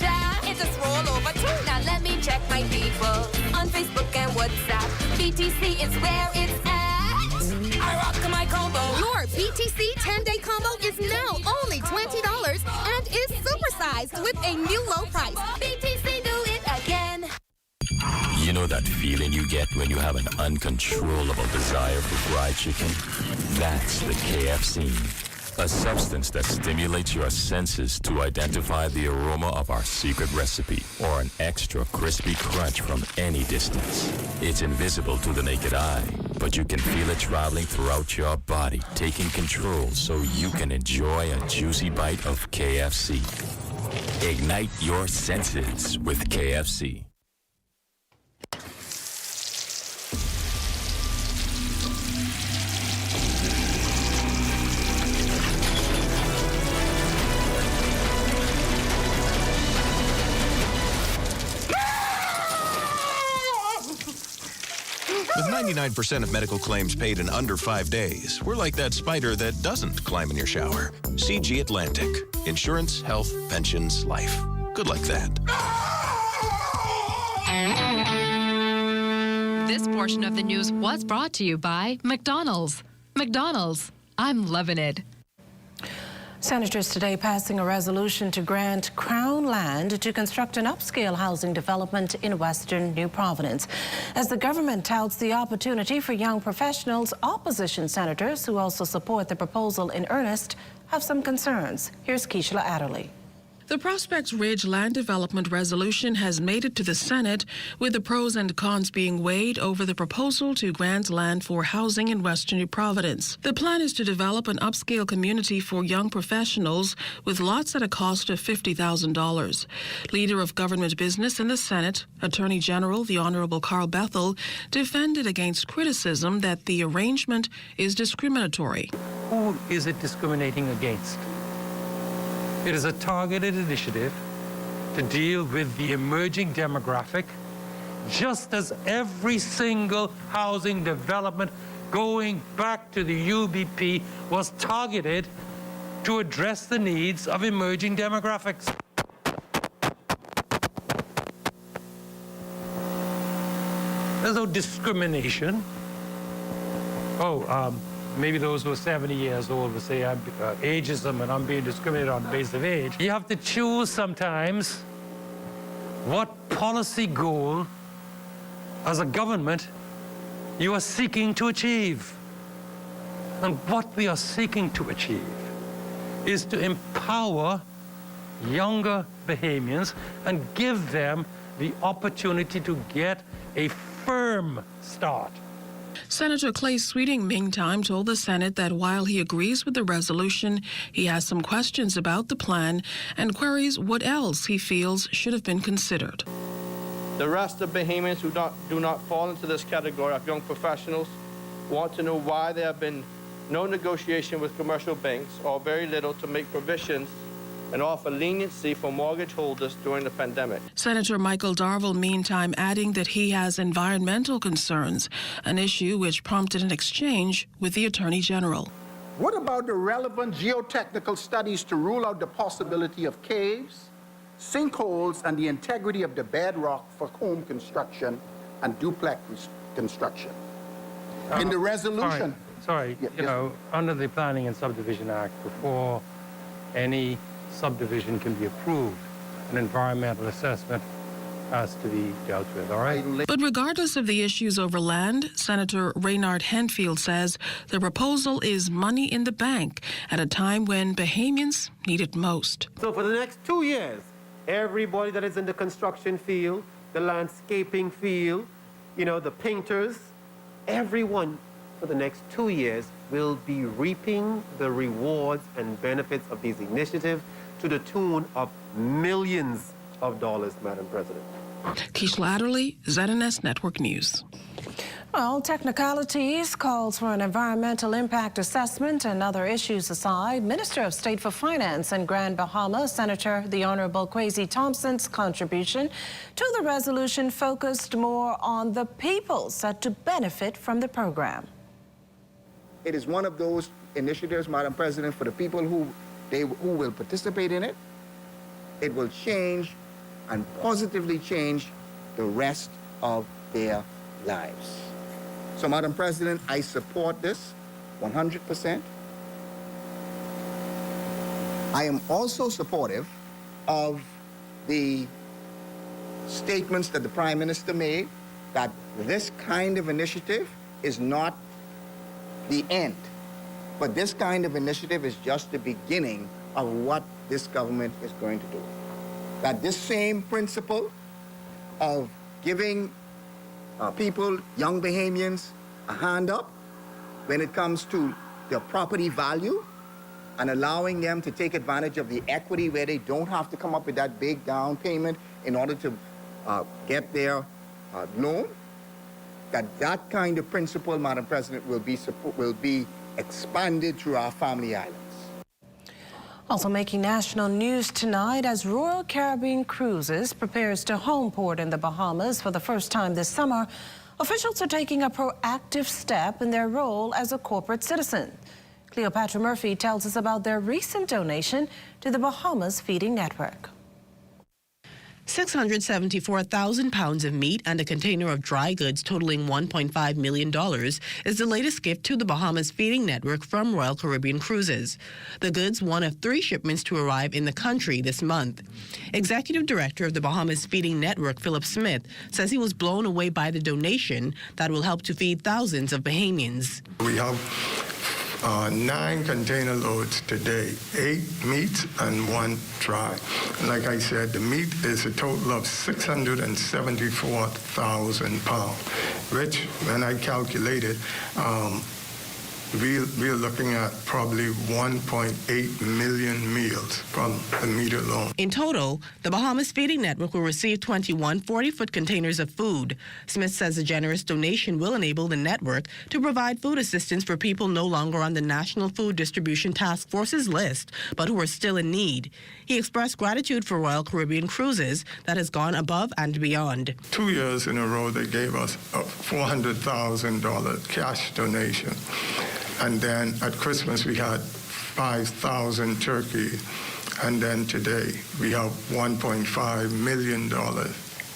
It just roll over too. Now let me check my people on Facebook and WhatsApp. BTC is where it's at. I rock my combo. Your BTC 10-day combo is now only $20 and is supersized with a new low price. BTC do it again. You know that feeling you get when you have an uncontrollable desire for fried chicken? That's the KFC. A substance that stimulates your senses to identify the aroma of our secret recipe or an extra crispy crunch from any distance. It's invisible to the naked eye, but you can feel it traveling throughout your body, taking control so you can enjoy a juicy bite of KFC. Ignite your senses with KFC. With 99% of medical claims paid in under 5 days, we're like that spider that doesn't climb in your shower. CG Atlantic. Insurance, health, pensions, life. Good like that. This portion of the news was brought to you by McDonald's. McDonald's, I'm loving it. Senators today passing a resolution to grant Crown land to construct an upscale housing development in western New Providence. As the government touts the opportunity for young professionals, opposition senators who also support the proposal in earnest have some concerns. Here's Keishla Adderley. The Prospects Ridge land development resolution has made it to the Senate, with the pros and cons being weighed over the proposal to grant land for housing in western New Providence. The plan is to develop an upscale community for young professionals with lots at a cost of $50,000. Leader of government business in the Senate, Attorney General the Honorable Carl Bethel, defended against criticism that the arrangement is discriminatory. Who is it discriminating against? It is a targeted initiative to deal with the emerging demographic, just as every single housing development going back to the UBP was targeted to address the needs of emerging demographics. There's no discrimination. Maybe those who are 70 years old will say ageism and I'm being discriminated on the basis of age. You have to choose sometimes what policy goal as a government you are seeking to achieve. And what we are seeking to achieve is to empower younger Bahamians and give them the opportunity to get a firm start. Senator Clay Sweeting, meantime, told the Senate that while he agrees with the resolution, he has some questions about the plan and queries what else he feels should have been considered. The rest of Bahamians who do not fall into this category of young professionals want to know why there have been no negotiation with commercial banks or very little to make provisions and offer leniency for mortgage holders during the pandemic. Senator Michael Darville, meantime, adding that he has environmental concerns, an issue which prompted an exchange with the Attorney General. What about the relevant geotechnical studies to rule out the possibility of caves, sinkholes, and the integrity of the bedrock for home construction and duplex construction? In the resolution... Under the Planning and Subdivision Act, before any subdivision can be approved, an environmental assessment has to be dealt with, all right? But regardless of the issues over land, Senator Raynard Henfield says the proposal is money in the bank at a time when Bahamians need it most. So for the next 2 years, everybody that is in the construction field, the landscaping field, the painters, everyone for the next 2 years will be reaping the rewards and benefits of these initiatives to the tune of millions of dollars, Madam President. Keishla Adderley, ZNS Network News. Well, technicalities, calls for an environmental impact assessment and other issues aside, Minister of State for Finance in Grand Bahama, Senator the Honorable Kwesi Thompson's contribution to the resolution focused more on the people set to benefit from the program. It is one of those initiatives, Madam President, for the people who will participate in it. It will change and positively change the rest of their lives. So, Madam President, I support this 100%. I am also supportive of the statements that the Prime Minister made that this kind of initiative is not the end, but this kind of initiative is just the beginning of what this government is going to do. That this same principle of giving people, young Bahamians, a hand up when it comes to their property value and allowing them to take advantage of the equity where they don't have to come up with that big down payment in order to get their loan, that kind of principle, Madam President, will be expanded through our family islands. Also making national news tonight as Royal Caribbean Cruises prepares to home port in the Bahamas for the first time this summer, officials are taking a proactive step in their role as a corporate citizen. Cleopatra Murphy tells us about their recent donation to the Bahamas Feeding Network. 674,000 pounds of meat and a container of dry goods totaling $1.5 million is the latest gift to the Bahamas Feeding Network from Royal Caribbean Cruises. The goods, one of 3 shipments to arrive in the country this month. Executive Director of the Bahamas Feeding Network, Philip Smith, says he was blown away by the donation that will help to feed thousands of Bahamians. We have 9 container loads today, 8 meat and 1 dry. Like I said, the meat is a total of 674,000 pounds, which, when I calculated, we're looking at probably 1.8 million meals from the meat alone. In total, the Bahamas Feeding Network will receive 21 40-foot containers of food. Smith says a generous donation will enable the network to provide food assistance for people no longer on the National Food Distribution Task Force's list, but who are still in need. He expressed gratitude for Royal Caribbean Cruises that has gone above and beyond. 2 years in a row, they gave us a $400,000 cash donation. And then at Christmas, we had 5,000 turkey. And then today, we have $1.5 million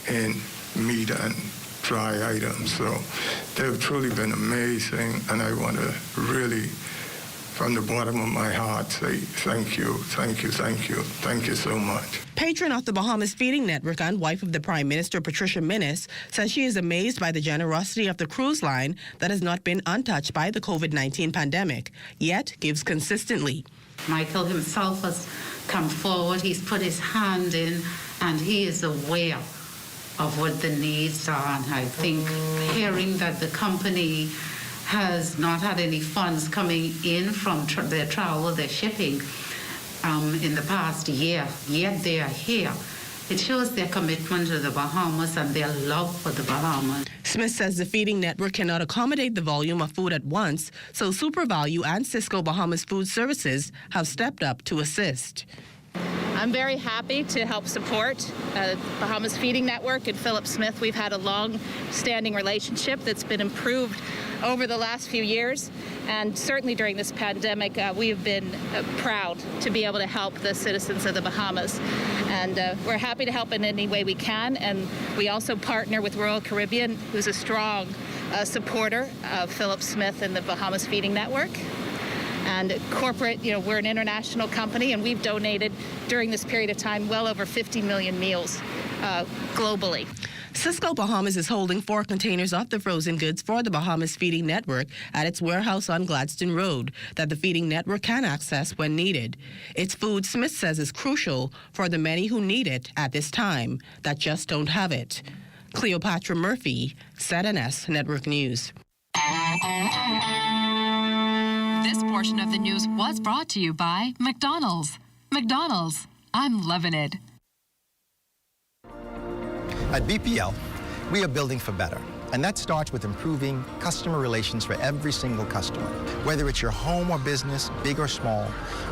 in meat and dry items. So they've truly been amazing. And I want to really, from the bottom of my heart, say thank you, thank you, thank you. Thank you so much. Patron of the Bahamas Feeding Network and wife of the Prime Minister, Patricia Minnis, says she is amazed by the generosity of the cruise line that has not been untouched by the COVID-19 pandemic, yet gives consistently. Michael himself has come forward, he's put his hand in, and he is aware of what the needs are. And I think hearing that the company has not had any funds coming in from their travel, their shipping, in the past year, yet they are here. It shows their commitment to the Bahamas and their love for the Bahamas. Smith says the feeding network cannot accommodate the volume of food at once, so SuperValue and Cisco Bahamas Food Services have stepped up to assist. I'm very happy to help support Bahamas Feeding Network and Philip Smith. We've had a long-standing relationship that's been improved over the last few years, and certainly during this pandemic, we have been proud to be able to help the citizens of the Bahamas. And we're happy to help in any way we can, and we also partner with Royal Caribbean, who's a strong supporter of Philip Smith and the Bahamas Feeding Network. And corporate, we're an international company, and we've donated during this period of time well over 50 million meals globally. Cisco Bahamas is holding 4 containers of the frozen goods for the Bahamas Feeding Network at its warehouse on Gladstone Road that the Feeding Network can access when needed. It's food Smith says is crucial for the many who need it at this time that just don't have it. Cleopatra Murphy, ZNS Network News. This portion of the news was brought to you by McDonald's. McDonald's, I'm loving it. At BPL, we are building for better. And that starts with improving customer relations for every single customer. Whether it's your home or business, big or small,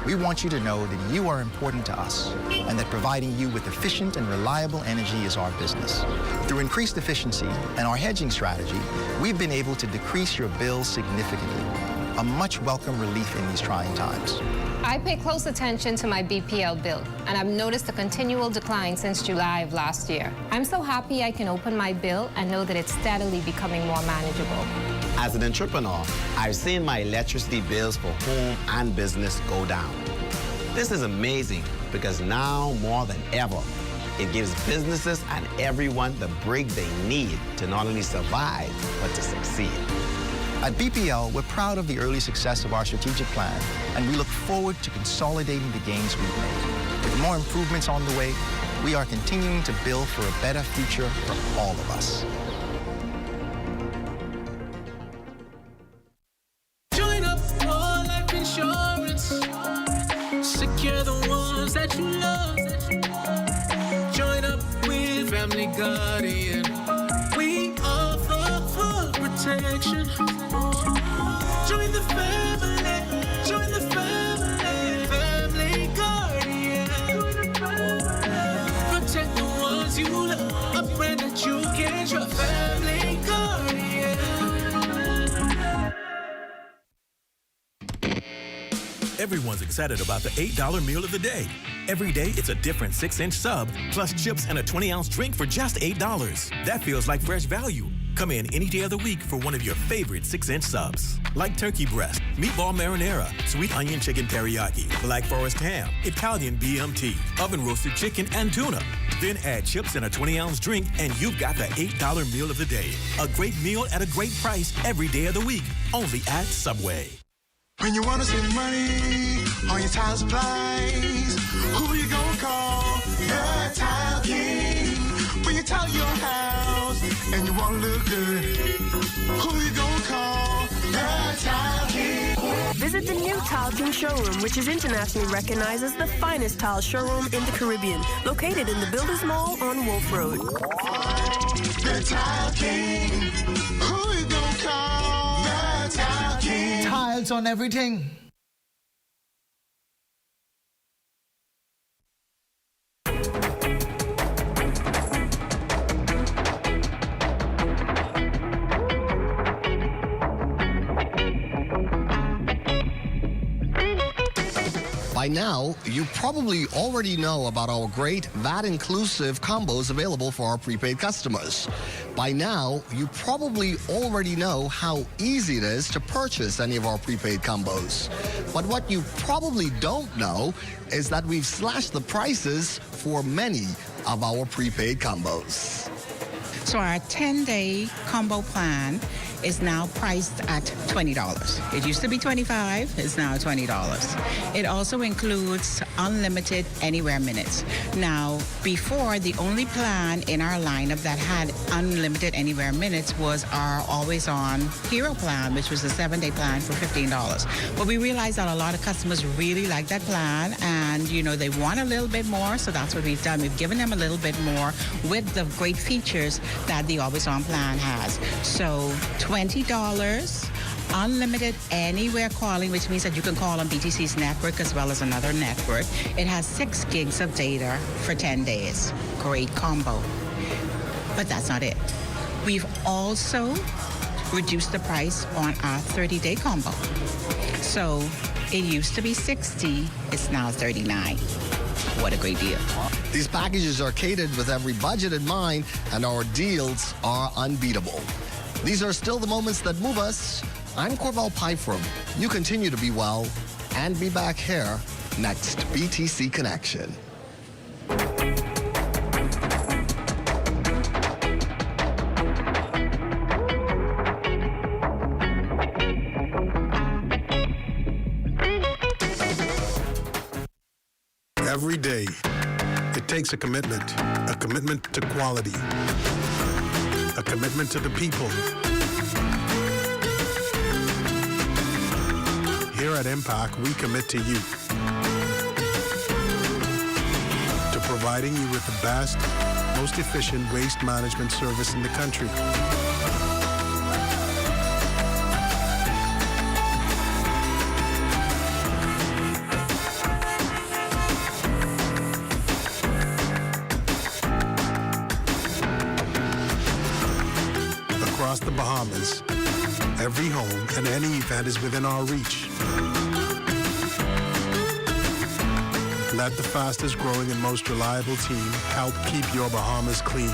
we want you to know that you are important to us and that providing you with efficient and reliable energy is our business. Through increased efficiency and our hedging strategy, we've been able to decrease your bills significantly, a much welcome relief in these trying times. I pay close attention to my BPL bill, and I've noticed a continual decline since July of last year. I'm so happy I can open my bill and know that it's steadily becoming more manageable. As an entrepreneur, I've seen my electricity bills for home and business go down. This is amazing because now more than ever, it gives businesses and everyone the break they need to not only survive, but to succeed. At BPL, we're proud of the early success of our strategic plan, and we look forward to consolidating the gains we've made. With more improvements on the way, we are continuing to build for a better future for all of us. Join up for life insurance. Secure the ones that you love. Join up with Family Guardian. We offer full protection. Join the family. Join the family. Family Guardian. Protect the ones you love. A brand that you can trust. Family Guardian. Everyone's excited about the $8 meal of the day. Every day, it's a different 6-inch sub, plus chips and a 20-ounce drink for just $8. That feels like fresh value. Come in any day of the week for one of your favorite 6-inch subs. Like turkey breast, meatball marinara, sweet onion chicken teriyaki, black forest ham, Italian BMT, oven roasted chicken, and tuna. Then add chips and a 20-ounce drink, and you've got the $8 meal of the day. A great meal at a great price every day of the week. Only at Subway. When you wanna save money on your tile supplies, who you gonna call? The Tile King. When you tile your house and you wanna look good, who you gonna call? The Tile King. Visit the new Tile King showroom, which is internationally recognized as the finest tile showroom in the Caribbean, located in the Builders Mall on Wolf Road. The Tile King. Who you gonna call? The Tile King. Tiles on everything. By now, you probably already know about our great VAT-inclusive combos available for our prepaid customers. By now, you probably already know how easy it is to purchase any of our prepaid combos. But what you probably don't know is that we've slashed the prices for many of our prepaid combos. So our 10-day combo plan is now priced at $20. It used to be $25, it's now $20. It also includes unlimited anywhere minutes. Now, before, the only plan in our lineup that had unlimited anywhere minutes was our always on hero plan, which was the 7-day plan for $15. But we realized that a lot of customers really like that plan, and they want a little bit more, so that's what we've done. We've given them a little bit more with the great features that the always on plan has. So $20, unlimited anywhere calling, which means that you can call on BTC's network as well as another network. It has 6 gigs of data for 10 days. Great combo. But that's not it. We've also reduced the price on our 30-day combo. So it used to be $60, it's now $39. What a great deal. These packages are catered with every budget in mind, and our deals are unbeatable. These are still the moments that move us. I'm Corval Pyfrom. You continue to be well and be back here next BTC Connection. Every day, it takes a commitment to quality, a commitment to the people. Here at Impact, we commit to you, to providing you with the best, most efficient waste management service in the country. Across the Bahamas, every home and any event is within our reach. Let the fastest growing and most reliable team help keep your Bahamas clean.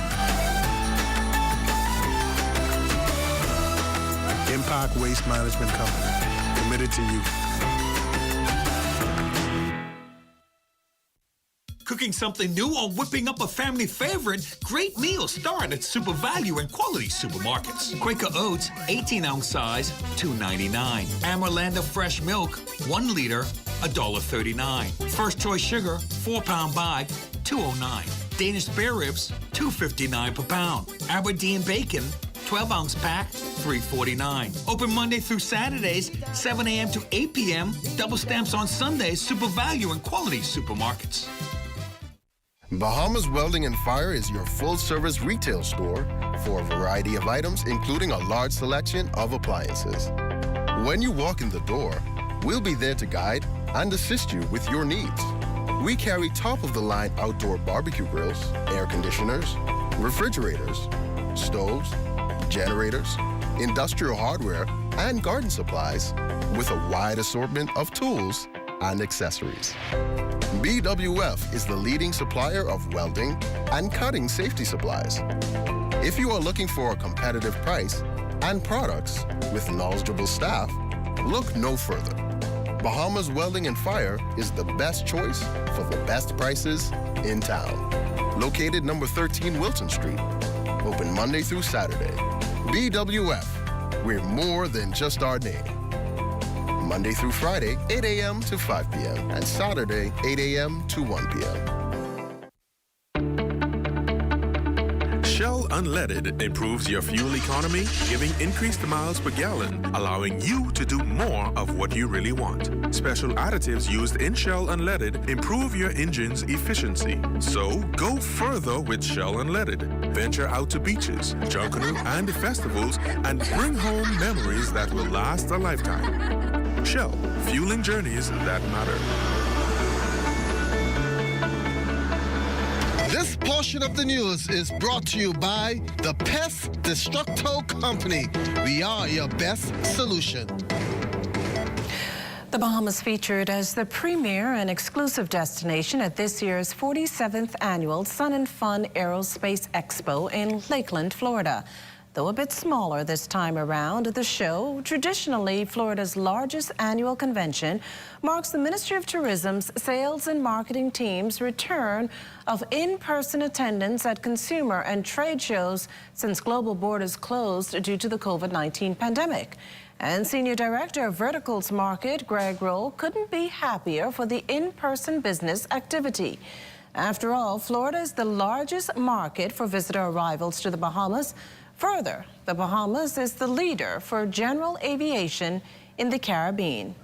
Impact Waste Management Company, committed to you. Cooking something new or whipping up a family favorite? Great meals start at Super Value and Quality Supermarkets. Quaker Oats, 18-ounce size, $2.99. Amarlanda Fresh Milk, 1 liter, $1.39. First Choice Sugar, 4-pound bag, $2.09. Danish spare ribs, $2.59 per pound. Aberdeen Bacon, 12-ounce pack, $3.49. Open Monday through Saturdays, 7 a.m. to 8 p.m. Double stamps on Sundays. Super Value and Quality Supermarkets. Bahamas Welding and Fire is your full-service retail store for a variety of items, including a large selection of appliances. When you walk in the door, we'll be there to guide and assist you with your needs. We carry top-of-the-line outdoor barbecue grills, air conditioners, refrigerators, stoves, generators, industrial hardware, and garden supplies with a wide assortment of tools and accessories. BWF is the leading supplier of welding and cutting safety supplies. If you are looking for a competitive price and products with knowledgeable staff, look no further. Bahamas Welding and Fire is the best choice for the best prices in town. Located number 13 Wilson Street. Open Monday through Saturday. BWF, we're more than just our name. Monday through Friday, 8 a.m. to 5 p.m. and Saturday, 8 a.m. to 1 p.m. Shell Unleaded improves your fuel economy, giving increased miles per gallon, allowing you to do more of what you really want. Special additives used in Shell Unleaded improve your engine's efficiency. So go further with Shell Unleaded. Venture out to beaches, Junkanoo, and festivals and bring home memories that will last a lifetime. Shell, fueling journeys that matter. This portion of the news is brought to you by the Pest Destructo Company. We are your best solution. The Bahamas featured as the premier and exclusive destination at this year's 47th annual Sun and Fun Aerospace Expo in Lakeland, Florida. Though a bit smaller this time around, the show, traditionally Florida's largest annual convention, marks the Ministry of Tourism's sales and marketing team's return of in-person attendance at consumer and trade shows since global borders closed due to the COVID-19 pandemic. And Senior Director of Verticals Market, Greg Roll, couldn't be happier for the in-person business activity. After all, Florida is the largest market for visitor arrivals to the Bahamas. Further, the Bahamas is the leader for general aviation in the Caribbean.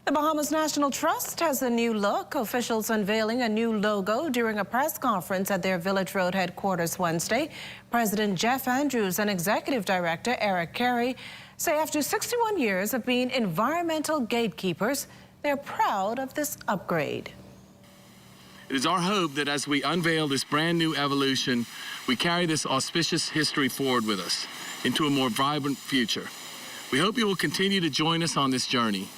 The Bahamas National Trust has a new look. Officials unveiling a new logo during a press conference at their Village Road headquarters Wednesday. President Jeff Andrews and Executive Director Eric Carey say after 61 years of being environmental gatekeepers, they're proud of this upgrade. It is our hope that as we unveil this brand new evolution, we carry this auspicious history forward with us into a more vibrant future. We hope you will continue to join us on this journey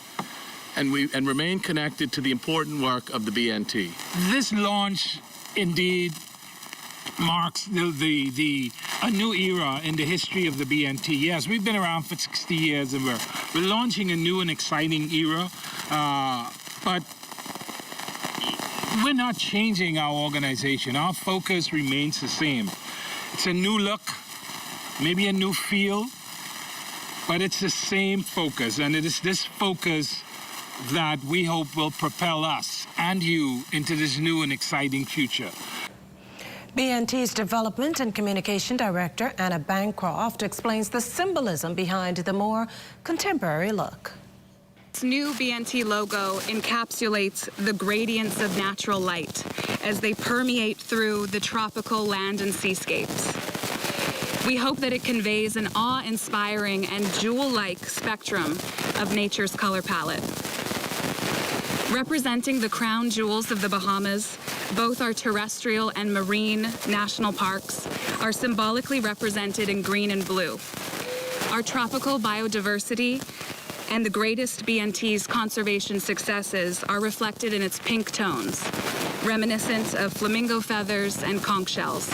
and remain connected to the important work of the BNT. This launch indeed marks a new era in the history of the BNT. Yes, we've been around for 60 years and we're launching a new and exciting era, but we're not changing our organization. Our focus remains the same. It's a new look, maybe a new feel, but it's the same focus. And it is this focus that we hope will propel us and you into this new and exciting future. BNT's Development and Communication Director, Anna Bancroft, explains the symbolism behind the more contemporary look. This new BNT logo encapsulates the gradients of natural light as they permeate through the tropical land and seascapes. We hope that it conveys an awe-inspiring and jewel-like spectrum of nature's color palette. Representing the crown jewels of the Bahamas, both our terrestrial and marine national parks are symbolically represented in green and blue. Our tropical biodiversity And the greatest BNT's conservation successes are reflected in its pink tones, reminiscent of flamingo feathers and conch shells.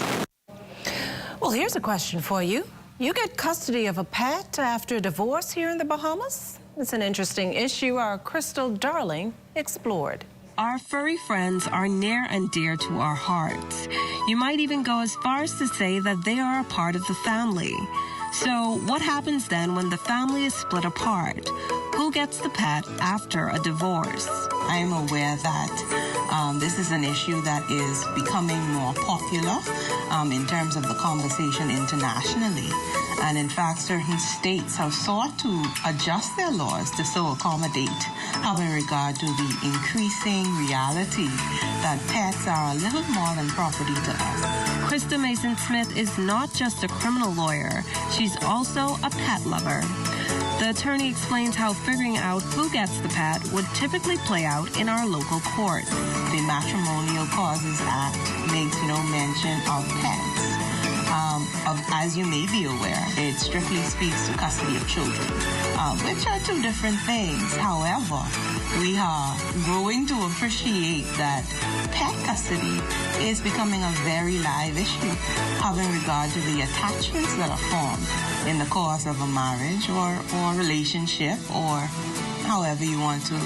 Well, here's a question for you. You get custody of a pet after a divorce here in the Bahamas? It's an interesting issue our Crystal Darling explored. Our furry friends are near and dear to our hearts. You might even go as far as to say that they are a part of the family. So what happens then when the family is split apart? Who gets the pet after a divorce? I am aware that this is an issue that is becoming more popular in terms of the conversation internationally. And in fact, certain states have sought to adjust their laws to so accommodate, having regard to the increasing reality that pets are a little more than property to us. Krista Mason-Smith is not just a criminal lawyer, she's also a pet lover. The attorney explains how figuring out who gets the pet would typically play out in our local court. The Matrimonial Causes Act makes no mention of pets. As you may be aware, it strictly speaks to custody of children, which are two different things. However, we are growing to appreciate that pet custody is becoming a very live issue, having regard to the attachments that are formed in the course of a marriage or relationship, or however you want to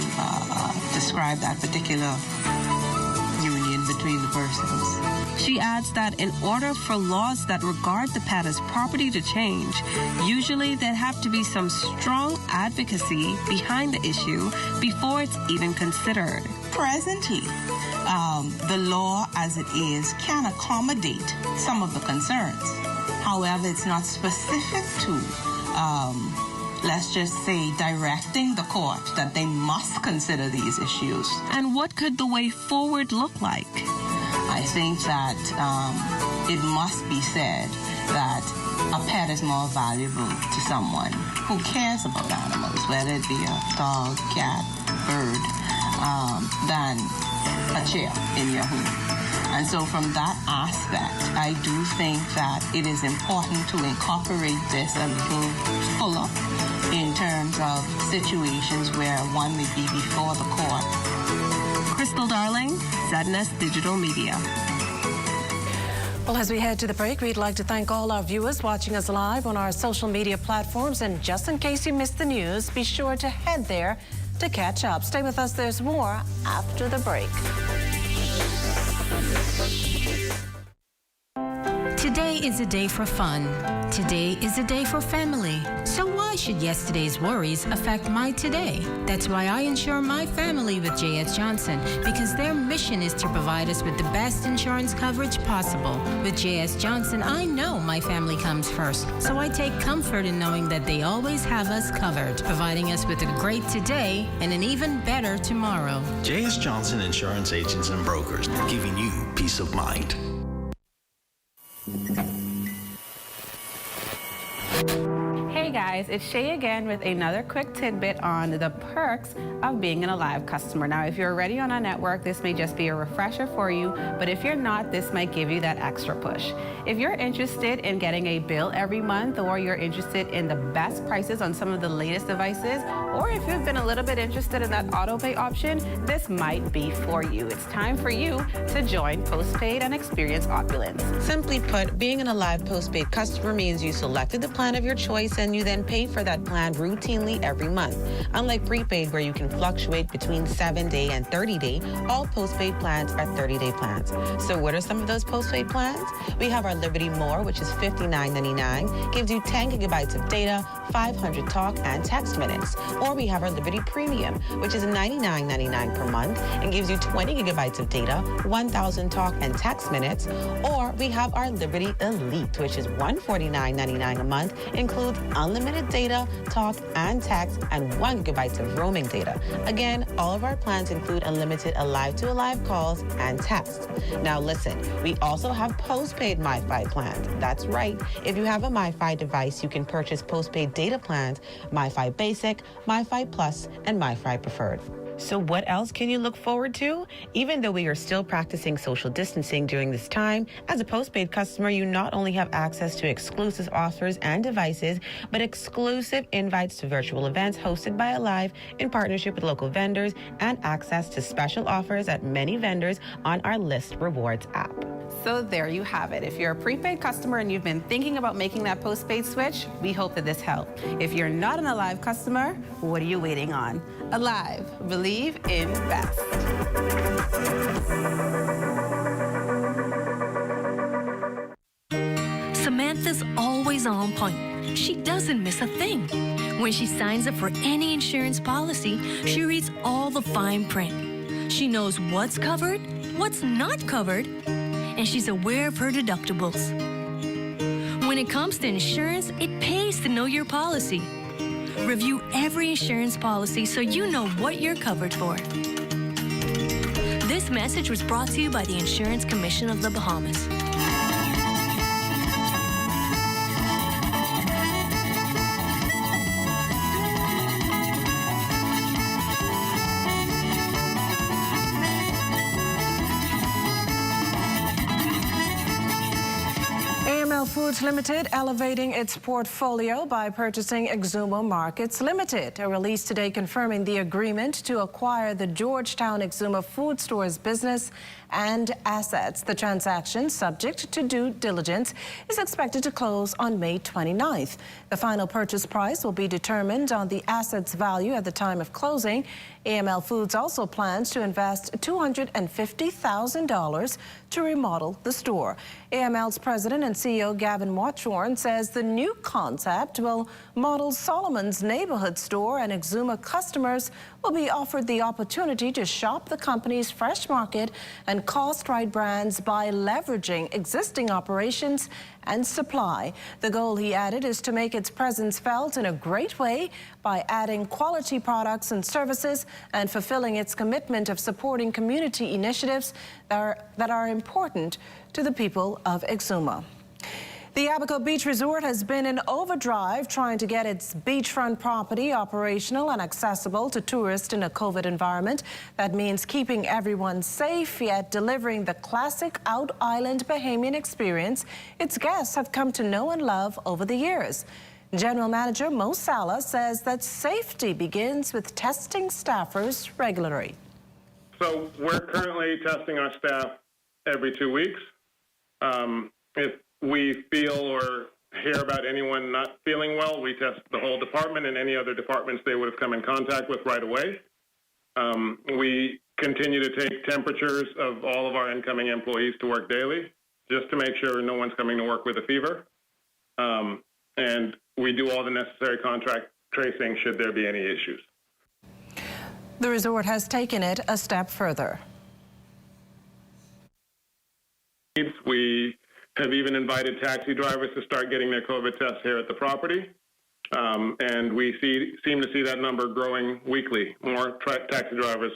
describe that particular union between the persons. She adds that in order for laws that regard the pet as property to change, usually there have to be some strong advocacy behind the issue before it's even considered. Presently, the law as it is can accommodate some of the concerns. However, it's not specific to, let's just say, directing the court that they must consider these issues. And what could the way forward look like? I think that it must be said that a pet is more valuable to someone who cares about animals, whether it be a dog, cat, bird, than a chair in your home. And so from that aspect, I do think that it is important to incorporate this a little fuller in terms of situations where one may be before the court. Crystal Darling, ZNS Digital Media. Well, as we head to the break, we'd like to thank all our viewers watching us live on our social media platforms. And just in case you missed the news, be sure to head there to catch up. Stay with us. There's more after the break. Today is a day for fun. Today is a day for family. So why should yesterday's worries affect my today? That's why I insure my family with J.S. Johnson, because their mission is to provide us with the best insurance coverage possible. With J.S. Johnson, I know my family comes first, so I take comfort in knowing that they always have us covered, providing us with a great today and an even better tomorrow. J.S. Johnson Insurance Agents and Brokers, giving you peace of mind. Hey guys, it's Shay again with another quick tidbit on the perks of being an Alive customer. Now, if you're already on our network, this may just be a refresher for you, but if you're not, this might give you that extra push. If you're interested in getting a bill every month, or you're interested in the best prices on some of the latest devices, or if you've been a little bit interested in that auto pay option, this might be for you. It's time for you to join postpaid and experience opulence. Simply put, being an Alive postpaid customer means you selected the plan of your choice and you then pay for that plan routinely every month. Unlike prepaid, where you can fluctuate between 7-day and 30-day, all postpaid plans are 30-day plans. So what are some of those postpaid plans? We have our Liberty More, which is $59.99, gives you 10 gigabytes of data, 500 talk and text minutes. Or we have our Liberty Premium, which is $99.99 per month and gives you 20 gigabytes of data, 1,000 talk and text minutes. Or we have our Liberty Elite, which is $149.99 a month, includes unlimited data, talk and text, and 1 gigabyte of roaming data. Again, all of our plans include unlimited Alive-to-Alive calls and text. Now listen, we also have postpaid MiFi plans. That's right. If you have a MiFi device, you can purchase postpaid data plans, MiFi Basic, MiFi Plus, and MiFi Preferred. So what else can you look forward to? Even though we are still practicing social distancing during this time, as a postpaid customer, you not only have access to exclusive offers and devices, but exclusive invites to virtual events hosted by Alive in partnership with local vendors and access to special offers at many vendors on our List Rewards app. So there you have it. If you're a prepaid customer and you've been thinking about making that postpaid switch, we hope that this helped. If you're not an Alive customer, what are you waiting on? Alive, believe in best. Samantha's always on point. She doesn't miss a thing. When she signs up for any insurance policy, she reads all the fine print. She knows what's covered, what's not covered, and she's aware of her deductibles. When it comes to insurance, it pays to know your policy. Review every insurance policy so you know what you're covered for. This message was brought to you by the Insurance Commission of the Bahamas. Foods Limited elevating its portfolio by purchasing Exuma Markets Limited. A release today confirming the agreement to acquire the Georgetown Exuma Food Stores business and assets. The transaction, subject to due diligence, is expected to close on May 29th. The final purchase price will be determined on the asset's value at the time of closing. AML Foods also plans to invest $250,000 to remodel the store. AML's president and CEO Gavin Watchorn says the new concept will model Solomon's neighborhood store, and Exuma customers will be offered the opportunity to shop the company's fresh market and cost-right brands by leveraging existing operations and supply. The goal, he added, is to make its presence felt in a great way by adding quality products and services and fulfilling its commitment of supporting community initiatives that are important to the people of Exuma. The Abaco Beach Resort has been in overdrive trying to get its beachfront property operational and accessible to tourists in a COVID environment. That means keeping everyone safe, yet delivering the classic out-island Bahamian experience its guests have come to know and love over the years. General Manager Mo Salah says that safety begins with testing staffers regularly. So we're currently testing our staff every 2 weeks. If we feel or hear about anyone not feeling well, we test the whole department and any other departments they would have come in contact with right away. We continue to take temperatures of all of our incoming employees to work daily, just to make sure no one's coming to work with a fever. And we do all the necessary contact tracing should there be any issues. The resort has taken it a step further. We have even invited taxi drivers to start getting their COVID tests here at the property. And we seem to see that number growing weekly. More taxi drivers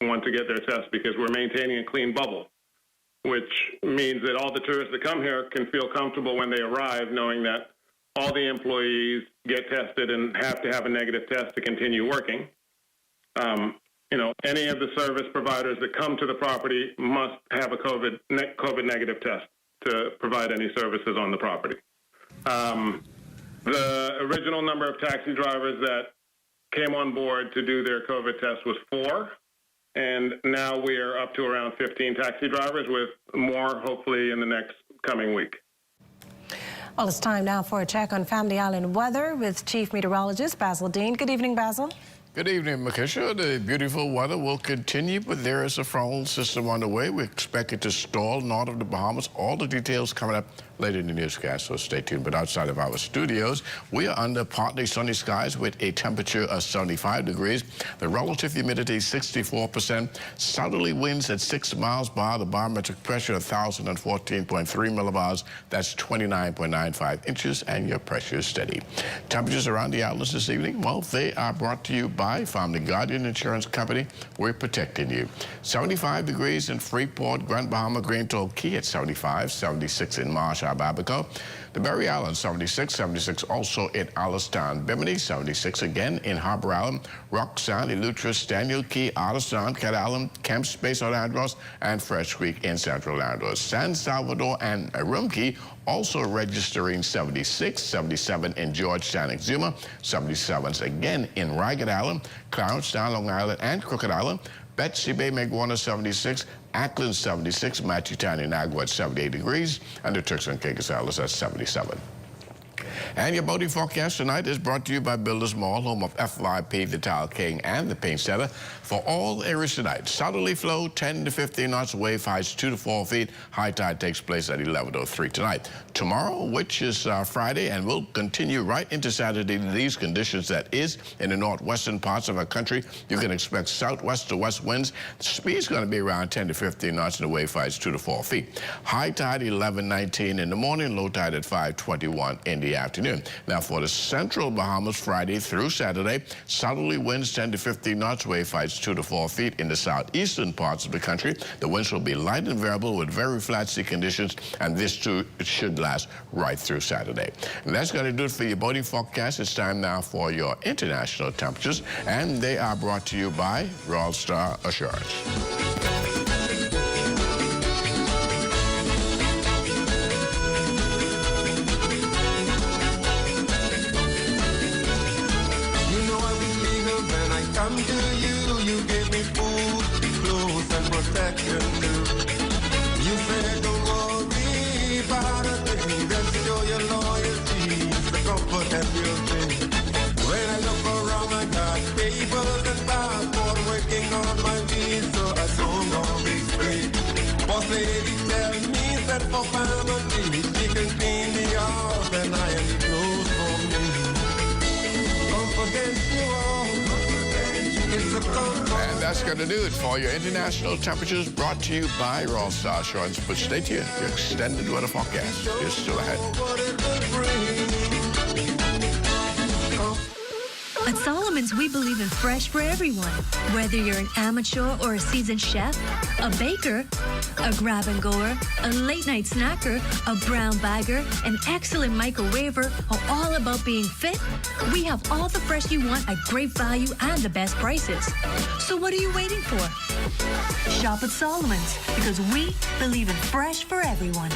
want to get their tests because we're maintaining a clean bubble, which means that all the tourists that come here can feel comfortable when they arrive, knowing that all the employees get tested and have to have a negative test to continue working. Any of the service providers that come to the property must have a COVID negative test to provide any services on the property. The original number of taxi drivers that came on board to do their COVID test was 4, and now we are up to around 15 taxi drivers, with more hopefully in the next coming week. Well, it's time now for a check on Family Island weather with Chief Meteorologist Basil Dean. Good evening, Basil. Good evening, Makisha. The beautiful weather will continue, but there is a frontal system on the way. We expect it to stall north of the Bahamas. All the details coming up later in the newscast, so stay tuned. But outside of our studios, we are under partly sunny skies with a temperature of 75 degrees. The relative humidity 64%. Southerly winds at 6 miles per hour. The barometric pressure 1,014.3 millibars. That's 29.95 inches, and your pressure is steady. Temperatures around the islands this evening, well, they are brought to you by Family Guardian Insurance Company. We're protecting you. 75 degrees in Freeport, Grand Bahama, Green Toll Key at 75, 76 in Marsh, Abaco. The Berry Island, 76. 76 also in Allenstown. Bimini, 76 again in Harbor Island. Roxanne, Eleuthera, Daniel Key, Allenstown, Cat Island, Camp Space on Andros, and Fresh Creek in Central Andros. San Salvador and Rumkey also registering 76, 77 in Georgetown, Exuma, 77s again in Ragged Island, Clarencetown, Long Island, and Crooked Island. Betsy Bay, Megwana, 76, Ackland, 76, Matchetown, Inagua at 78 degrees, and the Turks and Caicos Islands at 77. And your boating forecast tonight is brought to you by Builders Mall, home of FYP, the Tile King, and the Paint Setter. For all areas tonight, southerly flow 10 to 15 knots, wave heights 2 to 4 feet. High tide takes place at 11:03 tonight. Tomorrow, which is Friday, and will continue right into Saturday, these conditions, that is, in the northwestern parts of our country, you can expect southwest to west winds. The speed's going to be around 10 to 15 knots, and the wave heights 2 to 4 feet. High tide 11:19 in the morning, low tide at 5:21 in the afternoon. Now, for the central Bahamas, Friday through Saturday, southerly winds 10 to 15 knots, wave heights 2 to 4 feet. In the southeastern parts of the country, the winds will be light and variable with very flat sea conditions, and this too should last right through Saturday. And that's going to do it for your boating forecast. It's time now for your international temperatures, and they are brought to you by Royal Star Assurance. Come to you, you give me food, clothes, and protection too. You said don't worry about a thing, just show your loyalty, it's the comfort that you'll bring. When I look around, I got papers and passport working on my visa, I don't always free. Boss lady tell me that for family, she can clean the house and iron the clothes for me. Confidential. And that's going to do it for your international temperatures, brought to you by Royal Star Assurance. But stay tuned, your extended weather forecast is still ahead. At Solomon's, we believe in fresh for everyone. Whether you're an amateur or a seasoned chef, a baker, a grab-and-goer, a late-night snacker, a brown bagger, an excellent microwaver, or all about being fit, we have all the fresh you want at great value and the best prices. So what are you waiting for? Shop at Solomon's, because we believe in fresh for everyone.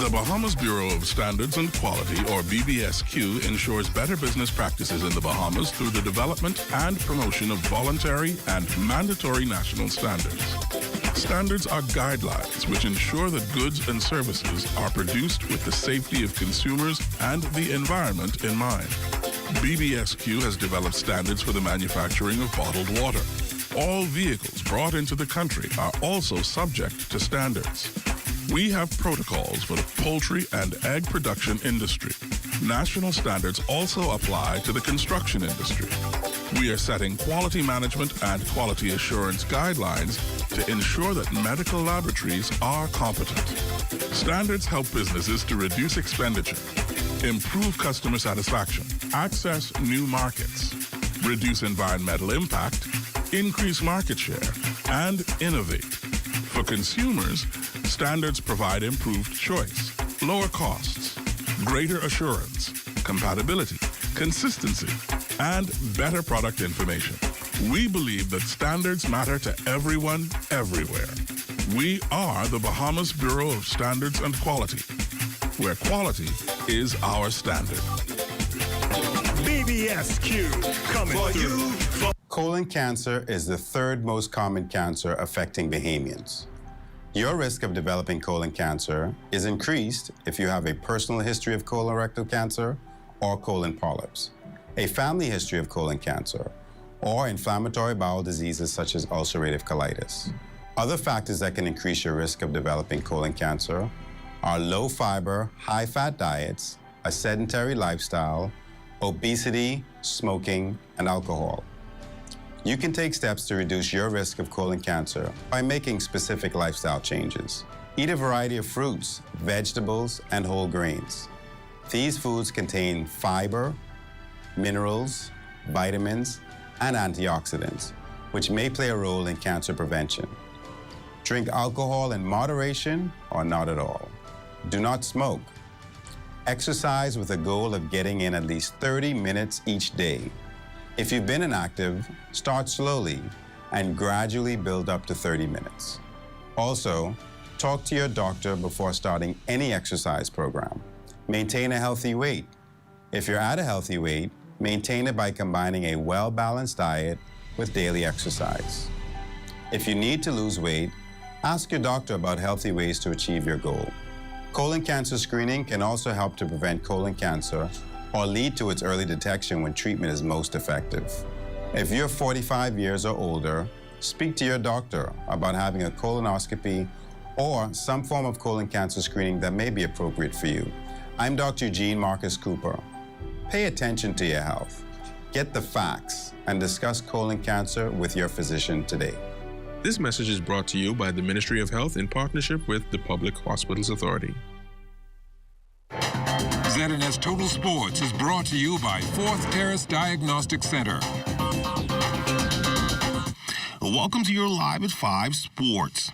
The Bahamas Bureau of Standards and Quality, or BBSQ, ensures better business practices in the Bahamas through the development and promotion of voluntary and mandatory national standards. Standards are guidelines which ensure that goods and services are produced with the safety of consumers and the environment in mind. BBSQ has developed standards for the manufacturing of bottled water. All vehicles brought into the country are also subject to standards. We have protocols for the poultry and egg production industry. National standards also apply to the construction industry. We are setting quality management and quality assurance guidelines to ensure that medical laboratories are competent. Standards help businesses to reduce expenditure, improve customer satisfaction, access new markets, reduce environmental impact, increase market share, and innovate. For consumers, standards provide improved choice, lower costs, greater assurance, compatibility, consistency, and better product information. We believe that standards matter to everyone, everywhere. We are the Bahamas Bureau of Standards and Quality, where quality is our standard. BBSQ coming for you. Colon cancer is the third most common cancer affecting Bahamians. Your risk of developing colon cancer is increased if you have a personal history of colorectal cancer or colon polyps, a family history of colon cancer, or inflammatory bowel diseases such as ulcerative colitis. Other factors that can increase your risk of developing colon cancer are low-fiber, high-fat diets, a sedentary lifestyle, obesity, smoking, and alcohol. You can take steps to reduce your risk of colon cancer by making specific lifestyle changes. Eat a variety of fruits, vegetables, and whole grains. These foods contain fiber, minerals, vitamins, and antioxidants, which may play a role in cancer prevention. Drink alcohol in moderation or not at all. Do not smoke. Exercise with a goal of getting in at least 30 minutes each day. If you've been inactive, start slowly and gradually build up to 30 minutes. Also, talk to your doctor before starting any exercise program. Maintain a healthy weight. If you're at a healthy weight, maintain it by combining a well-balanced diet with daily exercise. If you need to lose weight, ask your doctor about healthy ways to achieve your goal. Colon cancer screening can also help to prevent colon cancer or lead to its early detection when treatment is most effective. If you're 45 years or older, speak to your doctor about having a colonoscopy or some form of colon cancer screening that may be appropriate for you. I'm Dr. Eugene Marcus Cooper. Pay attention to your health. Get the facts and discuss colon cancer with your physician today. This message is brought to you by the Ministry of Health in partnership with the Public Hospitals Authority. ZNS Total Sports is brought to you by Fourth Terrace Diagnostic Center. Welcome to your Live at 5 Sports.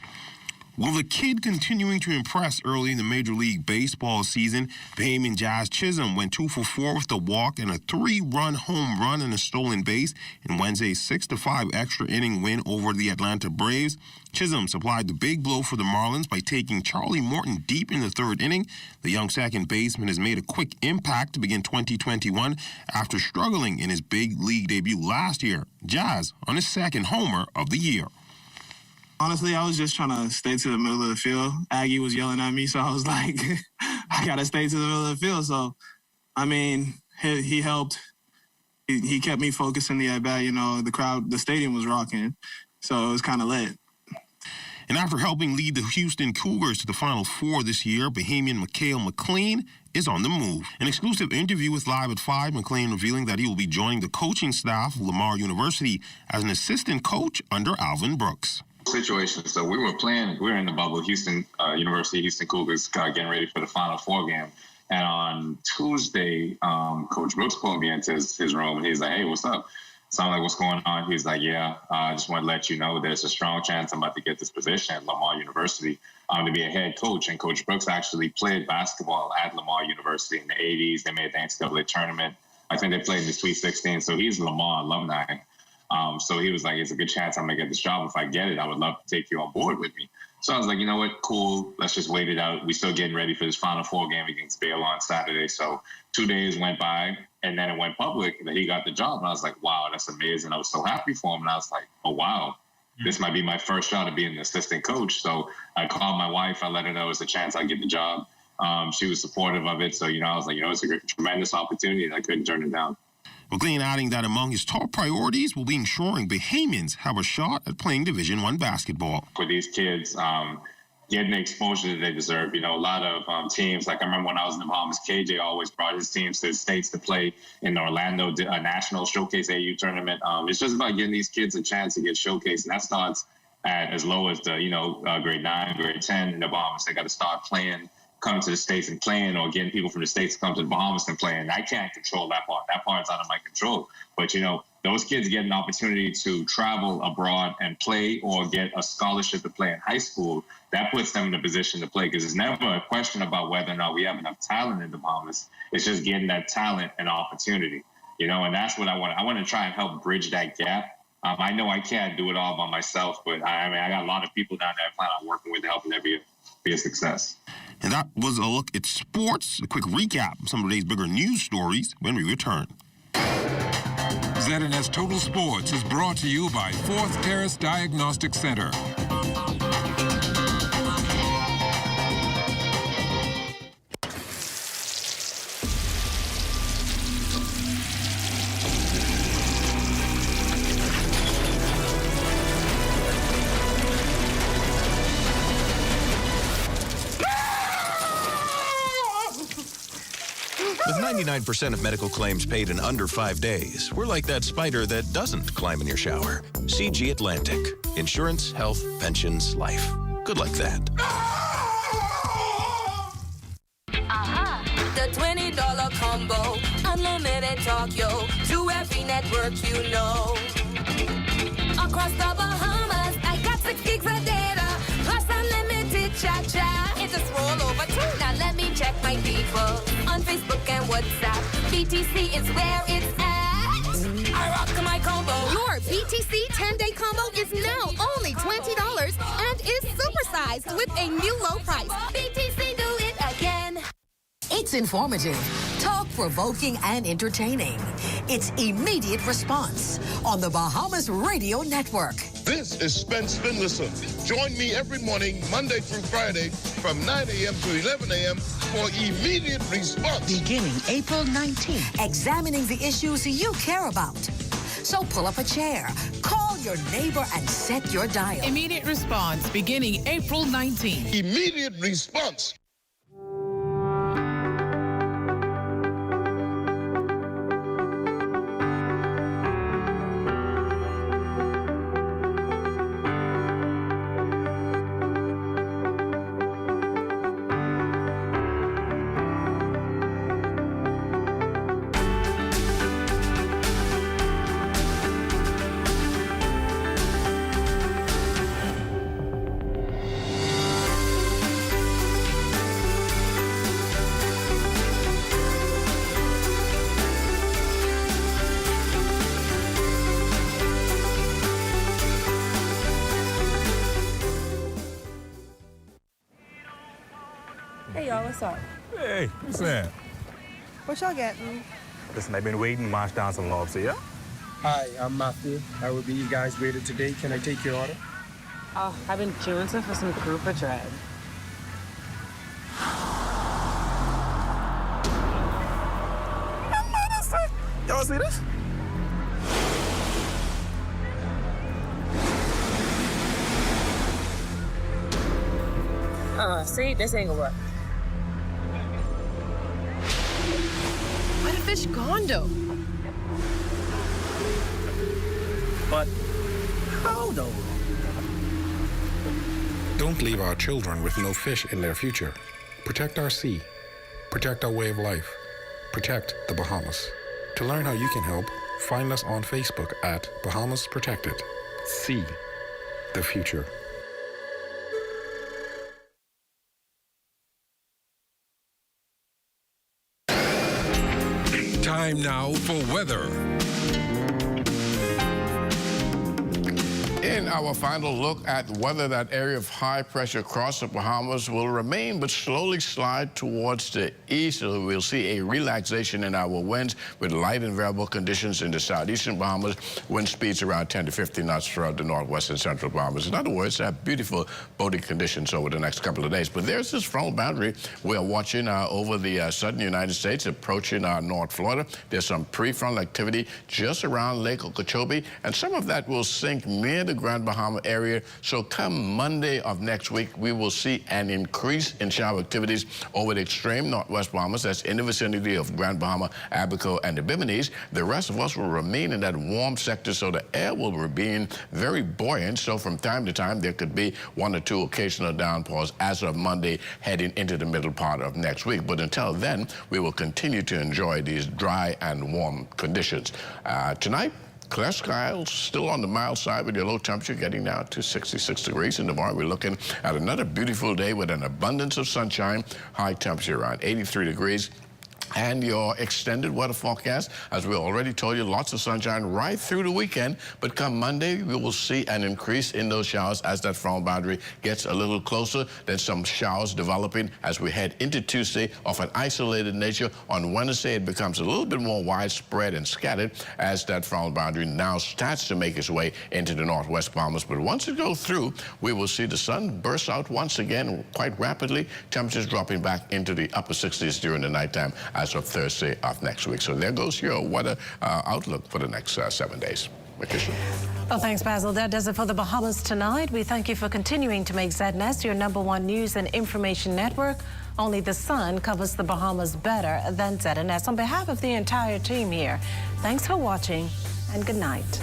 Well, the kid continuing to impress early in the Major League Baseball season, Bahamian Jazz Chisholm went 2 for 4 with a walk and a 3-run home run and a stolen base in Wednesday's 6-5 extra inning win over the Atlanta Braves. Chisholm supplied the big blow for the Marlins by taking Charlie Morton deep in the 3rd inning. The young second baseman has made a quick impact to begin 2021 after struggling in his big league debut last year. Jazz on his 2nd homer of the year. Honestly, I was just trying to stay to the middle of the field. Aggie was yelling at me, so I was like, I got to stay to the middle of the field. So, I mean, he helped. He kept me focused in the at-bat. You know, the crowd, the stadium was rocking, so it was kind of lit. And after helping lead the Houston Cougars to the Final Four this year, Bahamian Mikhail McLean is on the move. An exclusive interview with Live at 5, McLean revealing that he will be joining the coaching staff of Lamar University as an assistant coach under Alvin Brooks. Situation. So we were in the bubble, Houston University, Houston Cougars, getting ready for the Final Four game. And on Tuesday, Coach Brooks pulled me into his room, and he's like, "Hey, what's up?" So I'm like, "What's going on?" He's like, "Yeah, I just want to let you know there's a strong chance I'm about to get this position at Lamar University to be a head coach." And Coach Brooks actually played basketball at Lamar University in the 80s. They made the NCAA tournament. I think they played in the Sweet 16. So he's Lamar alumni. So he was like, "It's a good chance I'm going to get this job. If I get it, I would love to take you on board with me." So I was like, "You know what? Cool. Let's just wait it out. We're still getting ready for this Final Four game against Baylor on Saturday." So 2 days went by, and then it went public that he got the job. And I was like, "Wow, that's amazing." I was so happy for him. And I was like, "Oh, wow. This might be my first shot at being an assistant coach." So I called my wife. I let her know it's a chance I'd get the job. She was supportive of it. So, I was like, it's a tremendous opportunity, and I couldn't turn it down. McLean adding that among his top priorities will be ensuring Bahamians have a shot at playing Division I basketball. For these kids, getting the exposure that they deserve. A lot of teams, like I remember when I was in the Bahamas, KJ always brought his teams to the States to play in the Orlando National Showcase AU tournament. It's just about getting these kids a chance to get showcased, and that starts at as low as the, grade 9, grade 10 in the Bahamas. They got to start playing, coming to the States and playing, or getting people from the States to come to the Bahamas and play. And I can't control that part. That part's out of my control. But, those kids get an opportunity to travel abroad and play or get a scholarship to play in high school. That puts them in a position to play, because it's never a question about whether or not we have enough talent in the Bahamas. It's just getting that talent and opportunity, and that's what I want. I want to try and help bridge that gap. I know I can't do it all by myself, but I got a lot of people down there I plan on working with to help them be a success. And that was a look at sports. A quick recap of some of today's bigger news stories when we return. ZNS Total Sports is brought to you by Fourth Terrace Diagnostic Center. With 99% of medical claims paid in under 5 days, we're like that spider that doesn't climb in your shower. CG Atlantic. Insurance, health, pensions, life. Good like that. The $20 combo. Unlimited talk, yo. To every network, you know. Across the Bahamas, I got 6 gigs of data, plus unlimited cha-cha. It's a roll over too. Now let me check my people on Facebook and WhatsApp. BTC is where it's at. I rock my combo. Your BTC 10-day combo is now only $20 and is supersized with a new low price. BTC, do it again. It's informative, thought-provoking, and entertaining. It's Immediate Response on the Bahamas Radio Network. This is Spence Finlayson. Join me every morning, Monday through Friday, from 9 a.m. to 11 a.m. for Immediate Response. Beginning April 19th. Examining the issues you care about. So pull up a chair, call your neighbor, and set your dial. Immediate Response, beginning April 19th. Immediate Response. Hey y'all, what's up? Hey, what's that? What y'all getting? Listen, I've been waiting, mashed down some lobster, yeah? Hi, I'm Matthew. I will be you guys waiter today. Can I take your order? Oh, I've been jonesing for some grouper dread. Y'all see this? See, this ain't gonna work. Where the fish gone, though? But how, though? Don't leave our children with no fish in their future. Protect our sea. Protect our way of life. Protect the Bahamas. To learn how you can help, find us on Facebook at Bahamas Protected. See the future. Time now for weather. In our final look at whether that area of high pressure across the Bahamas will remain but slowly slide towards the east, so we'll see a relaxation in our winds with light and variable conditions in the southeastern Bahamas, wind speeds around 10 to 15 knots throughout the northwest and central Bahamas. In other words, beautiful boating conditions over the next couple of days. But there's this frontal boundary we are watching over the southern United States, approaching North Florida. There's some prefrontal activity just around Lake Okeechobee, and some of that will sink near the Grand Bahama area. So come Monday of next week, we will see an increase in shower activities over the extreme northwest Bahamas. That's in the vicinity of Grand Bahama, Abaco, and the Bimini's. The rest of us will remain in that warm sector, so the air will remain very buoyant. So from time to time, there could be 1 or 2 occasional downpours as of Monday, heading into the middle part of next week. But until then, we will continue to enjoy these dry and warm conditions. Tonight, clear skies, still on the mild side with your low temperature getting down to 66 degrees. And tomorrow we're looking at another beautiful day with an abundance of sunshine, high temperature around 83 degrees. And your extended weather forecast, as we already told you, lots of sunshine right through the weekend. But come Monday, we will see an increase in those showers as that frontal boundary gets a little closer. Then some showers developing as we head into Tuesday of an isolated nature. On Wednesday, it becomes a little bit more widespread and scattered as that frontal boundary now starts to make its way into the northwest Bahamas. But once it goes through, we will see the sun burst out once again quite rapidly. Temperatures dropping back into the upper 60s during the nighttime as of Thursday of next week. So there goes your weather outlook for the next 7 days. Well, thanks, Basil. That does it for the Bahamas tonight. We thank you for continuing to make ZNS your #1 news and information network. Only the sun covers the Bahamas better than ZNS. On behalf of the entire team here, thanks for watching and good night.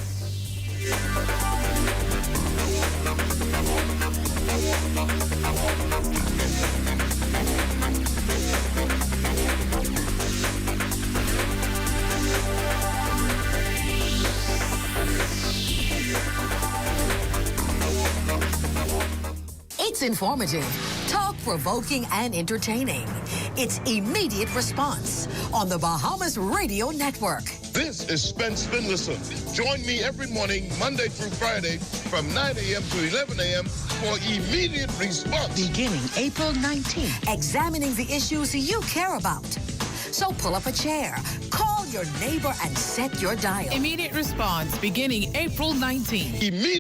It's informative, thought-provoking, and entertaining. It's Immediate Response on the Bahamas Radio Network. This is Spence Finlayson. Join me every morning, Monday through Friday, from 9 a.m. to 11 a.m. for Immediate Response. Beginning April 19th. Examining the issues you care about. So pull up a chair, call your neighbor, and set your dial. Immediate Response beginning April 19th.